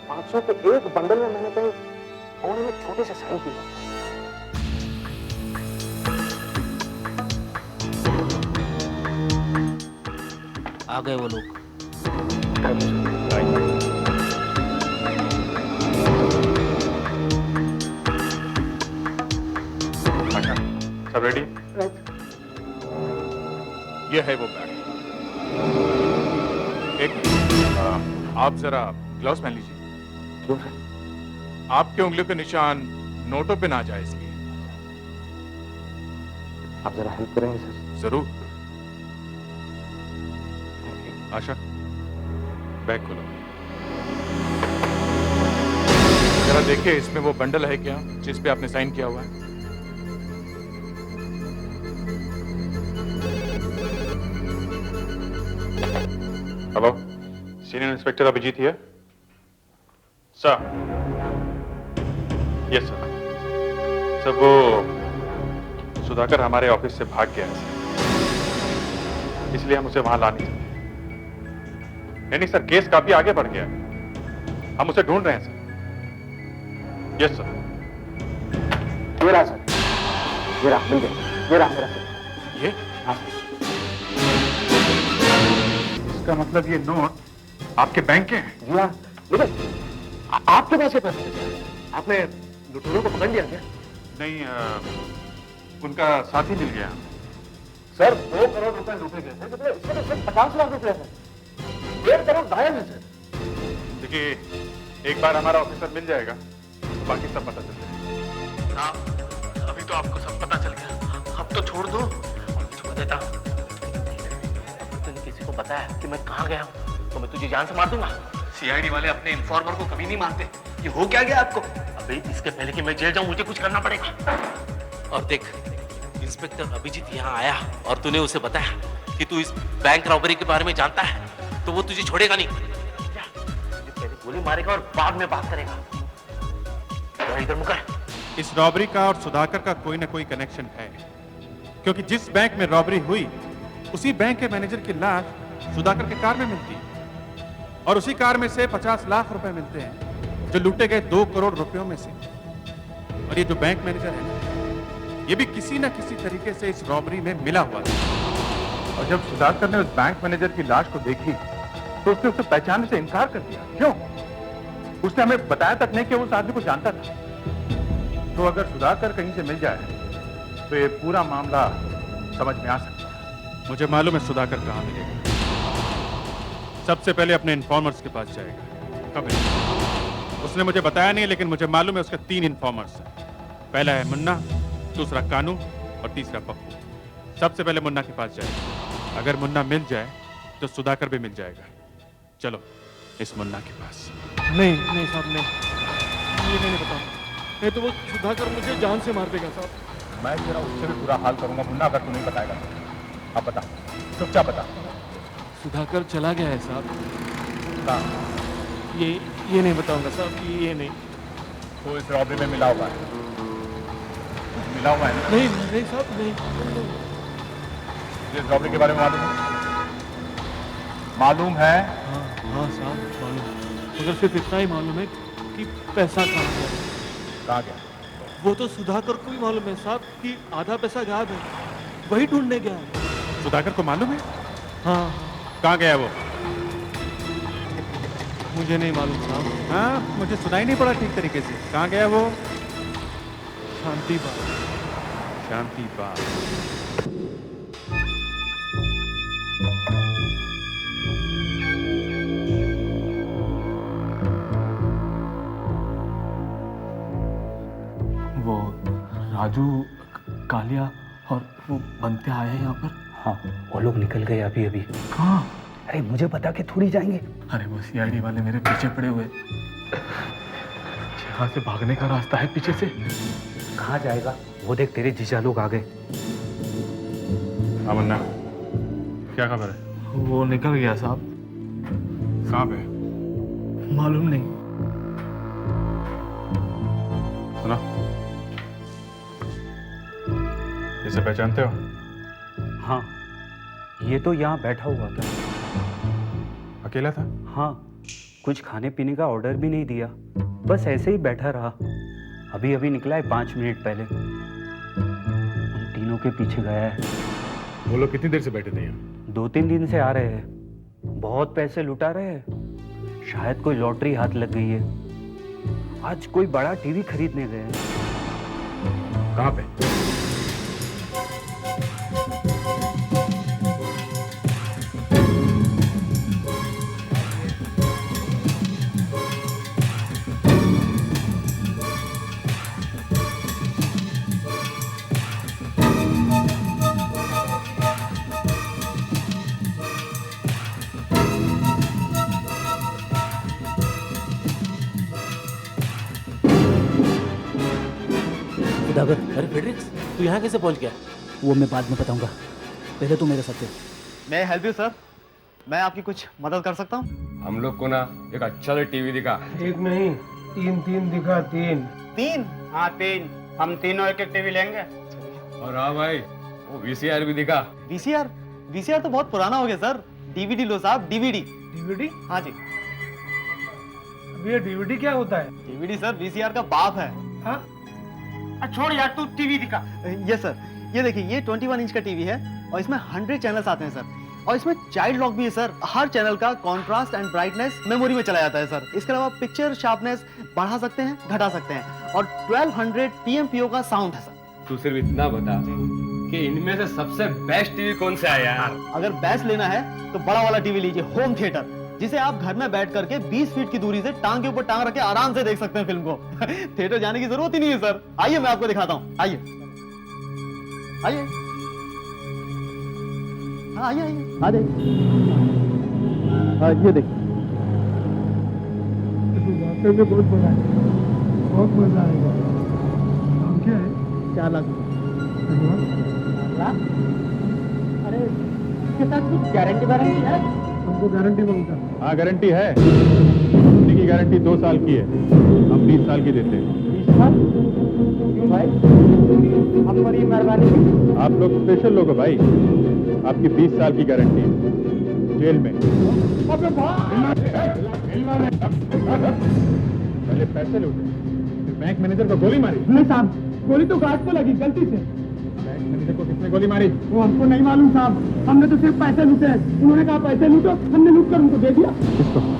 500 के एक बंडल में मैंने कहीं कोने में छोटे से साइन किया। आ गए वो लोग। अच्छा, सब रेडी? ये है वो बैग। आप जरा ग्लव्स पहन लीजिए। क्यों? आपके उंगलियों के निशान नोटों पे ना जाए इसलिए। आप जरा हेल्प करेंगे सर? जरूर। आशा, बैग खोलो। जरा देखिए इसमें वो बंडल है क्या जिस पे आपने साइन किया हुआ है? Hello, senior inspector Abhijeet here. Sir, yes sir. Sir वो सुधाकर हमारे ऑफिस से भाग गया है सर, इसलिए हम उसे वहां ला नहीं सकते। नहीं सर, केस काफी आगे बढ़ गया है, हम उसे ढूंढ रहे हैं सर। Yes sir. ये रहा सर, ये रहा, मिल गया, ये रहा मेरा सर। ये? हाँ। इसका मतलब ये नोट आपके बैंक के हैं? जी हाँ, लेकिन आपके पास ये पैसे कैसे आए? आपने लुटेरों को पकड़ लिया क्या? नहीं, उनका साथी मिल गया। सर 2 करोड़ रुपए लूटे गए थे, कितने? इसमें तो सिर्फ 50 लाख रुपए हैं। 1.5 करोड़ गायब है सर। देखिए, एक बार हमारा ऑफिसर मिल जाएगा तो बाकी सब पता चल जाएगा। साहब, अभी तो आपको सब पता चल गया, अब तो छोड़ दो। छोड़ देता, तूने किसी को बताया कि मैं कहाँ गया हूँ तो मैं तुझे जान से मार दूंगा। सीआईडी वाले अपने इन्फॉर्मर को कभी नहीं मानते। ये हो क्या गया आपको? अबे इसके पहले कि मैं जेल जाऊं मुझे कुछ करना पड़ेगा। और देख, इंस्पेक्टर अभिजीत यहाँ आया और तूने उसे बताया कि तू इस बैंक रॉबरी के बारे में जानता है तो वो तुझे छोड़ेगा नहीं। क्या? पहले गोली मारेगा और बाद में बात करेगा। इधर मुकर। इस रॉबरी का और सुधाकर का कोई ना कोई कनेक्शन है, क्योंकि जिस बैंक में रॉबरी हुई उसी बैंक के मैनेजर की लाश सुधाकर के कार में मिलती है और उसी कार में से 50 लाख रुपए मिलते हैं जो लूटे गए 2 करोड़ रुपयों में से। और ये जो बैंक मैनेजर है ना, ये भी किसी ना किसी तरीके से इस रॉबरी में मिला हुआ था। और जब सुधाकर ने उस बैंक मैनेजर की लाश को देखी तो उसने उसे पहचानने से इनकार कर दिया। क्यों? उसने हमें बताया तक नहीं कि वो उस आदमी को जानता था। तो अगर सुधाकर कहीं से मिल जाए तो ये पूरा मामला समझ में आ सकता है। मुझे मालूम है सुधाकर कहाँ मिलेगा। सबसे पहले अपने इन्फॉर्मर्स के पास जाएगा। कब? उसने मुझे बताया नहीं, लेकिन मुझे मालूम है उसके 3 इन्फॉर्मर्स हैं। पहला है मुन्ना, दूसरा कानू और तीसरा पप्पू। सबसे पहले मुन्ना के पास जाएगा। अगर मुन्ना मिल जाए तो सुधाकर भी मिल जाएगा। चलो इस मुन्ना के पास। नहीं नहीं साहब, नहीं, ये नहीं बताऊँ, नहीं तो वो सुधाकर मुझे जान से मार देगा साहब। मैं तेरा उससे भी बुरा हाल करूंगा मुन्ना, अगर तू नहीं बताएगा तो। अब बता, चुपचाप बता। सुधाकर चला गया है साहब। ये नहीं बताऊंगा साहब, ये नहीं। तो इस रॉबरी में मिला हुआ है? मिला हुआ है ना? नहीं नहीं साहब, नहीं। इस रॉबरी के बारे में मालूम है? मालूम है? हाँ साहब मालूम, मगर सिर्फ इतना ही मालूम है कि पैसा कहाँ गया। कहाँ गया? वो तो सुधाकर को भी मालूम है साहब कि आधा पैसा गायब है, वही ढूंढने गया है। सुधाकर को मालूम है? हाँ। कहाँ गया वो? मुझे नहीं मालूम साहब। हाँ, मुझे सुनाई नहीं पड़ा ठीक तरीके से। कहाँ गया वो? शांति बाग। शांति बाग। वो राजू, कालिया और वो बनते आए हैं यहाँ पर। हाँ, वो लोग निकल गए अभी अभी। कहाँ? अरे मुझे बता के थोड़ी जाएंगे। अरे वो सीआईडी वाले मेरे पीछे पड़े हुए। यहाँ से भागने का रास्ता है पीछे से। कहाँ जाएगा? वो देख, तेरे जीजा लोग आ गए। हाँ मुन्ना, क्या खबर है? वो निकल गया साहब। कहाँ पे? मालूम नहीं। सुनो, इसे पहचानते हो? हाँ, ये तो यहाँ बैठा हुआ था। अकेला था? हाँ, कुछ खाने पीने का ऑर्डर भी नहीं दिया, बस ऐसे ही बैठा रहा। अभी अभी निकला है 5 मिनट पहले। उन तीनों के पीछे गया है। वो लोग कितनी देर से बैठे थे यहाँ? 2-3 दिन से आ रहे हैं। बहुत पैसे लुटा रहे हैं। शायद कोई लॉटरी हाथ लग गई है। आज कोई बड़ा टीवी खरीदने गए हैं। कहाँ पे? सुधाकर, अरे फ्रेडरिक्स, तू यहाँ कैसे पहुँच गया? वो मैं बाद में बताऊंगा, पहले तो मेरे साथ चल। मैं हेल्प यू सर, मैं आपकी कुछ मदद कर सकता हूँ? हम लोग को ना एक अच्छा सा टीवी दिखा। एक नहीं, तीन दिखा, तीन। तीन? हाँ 3, हम तीनों एक टीवी लेंगे। और हाँ भाई, वो वीसीआर भी दिखा। वीसीआर तो बहुत पुराना हो गया सर। डीवीडी लो साहब, डीवीडी। डीवीडी? हाँ जी। अब ये डीवीडी क्या होता है? डीवीडी सर वीसीआर का बाप है। हाँ? छोड़ यार, तू टीवी दिखा। ये सर, ये देखिए, ये 21 इंच का टीवी है और इसमें 100 चैनल्स आते हैं सर। और इसमें चाइल्ड लॉक भी है सर। हर चैनल का कॉन्ट्रास्ट एंड ब्राइटनेस मेमोरी में चला जाता है सर। इसके अलावा पिक्चर शार्पनेस बढ़ा सकते हैं, घटा सकते हैं। और 1200 PMPO का साउंड है सर। तू सिर्फ इतना बता कि इनमें से सबसे बेस्ट टीवी कौन सा है यार? अगर बेस्ट लेना है तो बड़ा वाला टीवी लीजिए, होम थिएटर, जिसे आप घर में बैठ करके 20 फीट की दूरी से टांग के ऊपर टांग रख के आराम से देख सकते हैं फिल्म को। थिएटर जाने की जरूरत ही नहीं है सर। आइए मैं आपको दिखाता हूँ, आइए आइए। हाँ आइए आइए, आ जाइए। हाँ ये देखिए, वाकई में बहुत बड़ा है, बहुत मजा आएगा। नाम क्या है? 4 लाख। अरे इसके साथ कुछ गारंटी वारंटी है? हमको गारंटी मांगता है। हाँ गारंटी है, कंपनी की गारंटी 2 साल की है, हम 20 साल की देते हैं। 20 साल? क्यों भाई, हम पर ये मेहरबानी। आप लोग स्पेशल लोग हो भाई, आपकी 20 साल की गारंटी है, जेल में। पहले पैसे लूटे, फिर बैंक मैनेजर को गोली मारी। नहीं साहब, गोली तो गार्ड को लगी गलती से। बैंक मैनेजर को किसने गोली मारी? वो हमको नहीं मालूम साहब, हमने तो सिर्फ पैसे लूटे हैं। उन्होंने कहा पैसे लूटो, हमने लूट कर उनको दे दिया।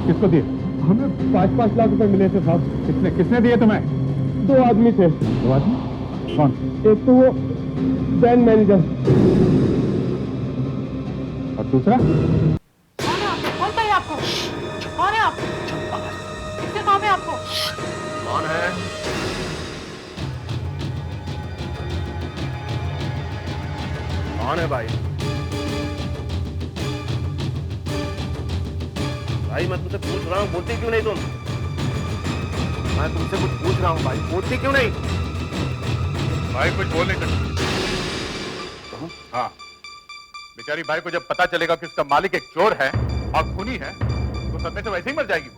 किसको दिए? हमें 5-5 लाख रुपए मिले थे साहब। किसने दिए तुम्हें? 2 आदमी थे। 2 आदमी? कौन? एक तो वो बैंक मैनेजर। और दूसरा? कौन चाहिए आपको? कौन है आप? किससे काम है आपको? कौन है? कौन है भाई? भाई मैं तुमसे पूछ रहा हूँ, बोलती क्यों नहीं तुम? मैं तुमसे कुछ पूछ रहा हूँ भाई, बोलती क्यों नहीं? भाई कुछ बोल नहीं सकते। हाँ, बेचारी भाई को जब पता चलेगा कि उसका मालिक एक चोर है और खूनी है, तो सब में तो वैसे ही मर जाएगी वो।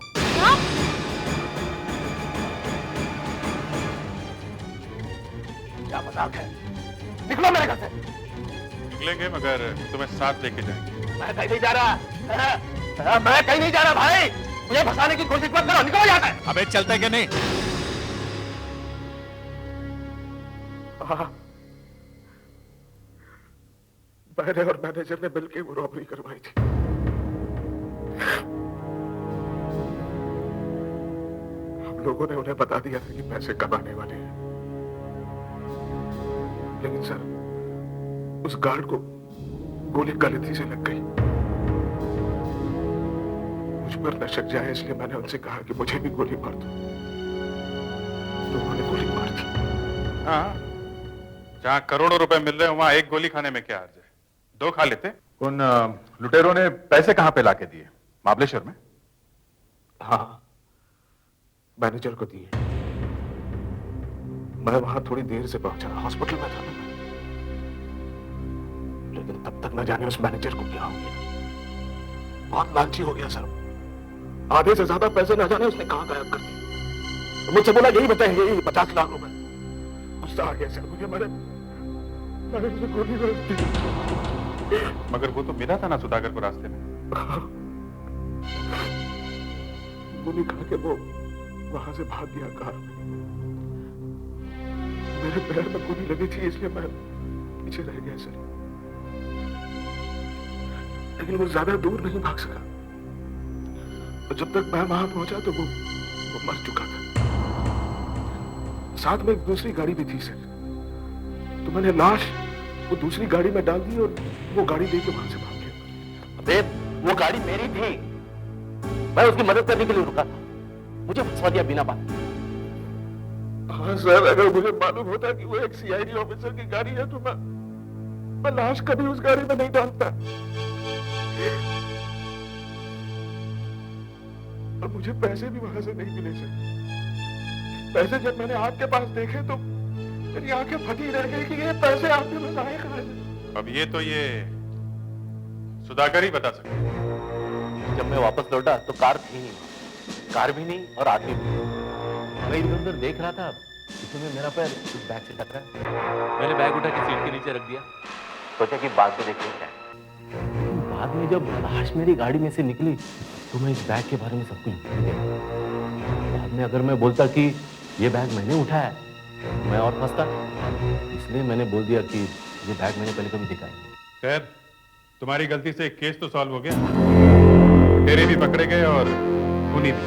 क्या मजाक है? निकलो मेरे घर से। निकलेंगे मगर तुम्हें साथ लेके जाएंगे। मैं कहीं नहीं जा रहा। मैं कहीं नहीं जा रहा भाई। मुझे फंसाने की कोशिश मत करो, निकलो यहाँ से। अबे चलता है क्या नहीं? हाँ, मैंने और मैनेजर ने मिलकर वो रॉबरी करवाई थी। हम लोगों ने उन्हें बता दिया था कि पैसे कब आने वाले हैं, लेकिन सर उस गार्ड को गोली गलती से लग गई। मुझ पर न शक जाए इसलिए मैंने उनसे कहा कि मुझे भी गोली मार दो, तो उन्होंने गोली मार दी। हाँ, जहाँ करोड़ों रुपए मिल रहे हैं वहां एक गोली खाने में क्या हर्ज है? 2 खा लेते। उन लुटेरों ने पैसे कहां पे लाके दिए? महाबलेश्वर में? हाँ, मैनेजर को दिए। मैं वहां थोड़ी देर से पहुंचा, हॉस्पिटल में था मैं, लेकिन तब तक न जाने उस मैनेजर को क्या हो गया। बहुत लालची हो गया सर। आधे से ज्यादा पैसे न जाने उसने कहां गायब कर दिए। मुझसे बोला यही बताएंगे, यही 50 लाख रुपए। गुस्सा आ गया सर मुझे, मैंने उसे गोली मार दी। मगर वो तो मिला था ना सुधाकर को रास्ते में। गोली खा के वो वहां से भाग गया कार में। मेरे पैर में गोली लगी थी इसलिए मैं पीछे रह गया सर, लेकिन वो ज्यादा दूर नहीं भाग सका। और जब तक मैं वहां पहुंचा तो वो मर चुका था। साथ में एक दूसरी गाड़ी भी थी सर, तो मैंने लाश वो दूसरी गाड़ी में डाल दी और वो गाड़ी लेके वहां से भाग गया। अबे वो गाड़ी मेरी थी, मैं उसकी मदद करने के लिए रुका था, मुझे फंसा दिया बिना बात। हाँ सर, अगर मुझे मालूम होता कि वो एक सीआईडी ऑफिसर की गाड़ी है तो मैं लाश कभी उस गाड़ी में नहीं डालता। और मुझे पैसे भी वहां से नहीं मिले सर। पैसे जब मैंने आपके पास देखे तो मेरी आंखें फटी रह गई कि ये पैसे आपने बताए कहाँ से। अब ये सुधाकर ही बता सकते। जब मैं वापस लौटा तो कार थी नहीं, कार भी नहीं और आदमी भी नहीं। मैं इधर उधर देख रहा था, इसी में मेरा पैर उस बैग से टकरा। मैंने बैग उठा के सीट के नीचे रख दिया, सोचा कि बाद में देखेंगे क्या है। बाद में जब लाश मेरी गाड़ी में से निकली तो मैं इस बैग के बारे में सब कुछ भूल गया। बाद में अगर मैं बोलता कि ये बैग मैंने उठाया, मैं और फंसता, इसलिए मैंने बोल दिया कि ये बैग मैंने पहले कभी दिखाया। खैर, तुम्हारी गलती से एक केस तो सॉल्व हो गया, तेरे भी पकड़े गए और खूनी भी।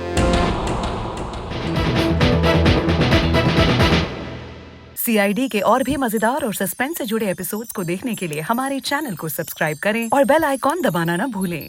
CID के और भी मजेदार और सस्पेंस से जुड़े एपिसोड्स को देखने के लिए हमारे चैनल को सब्सक्राइब करें और बेल आइकॉन दबाना ना भूलें।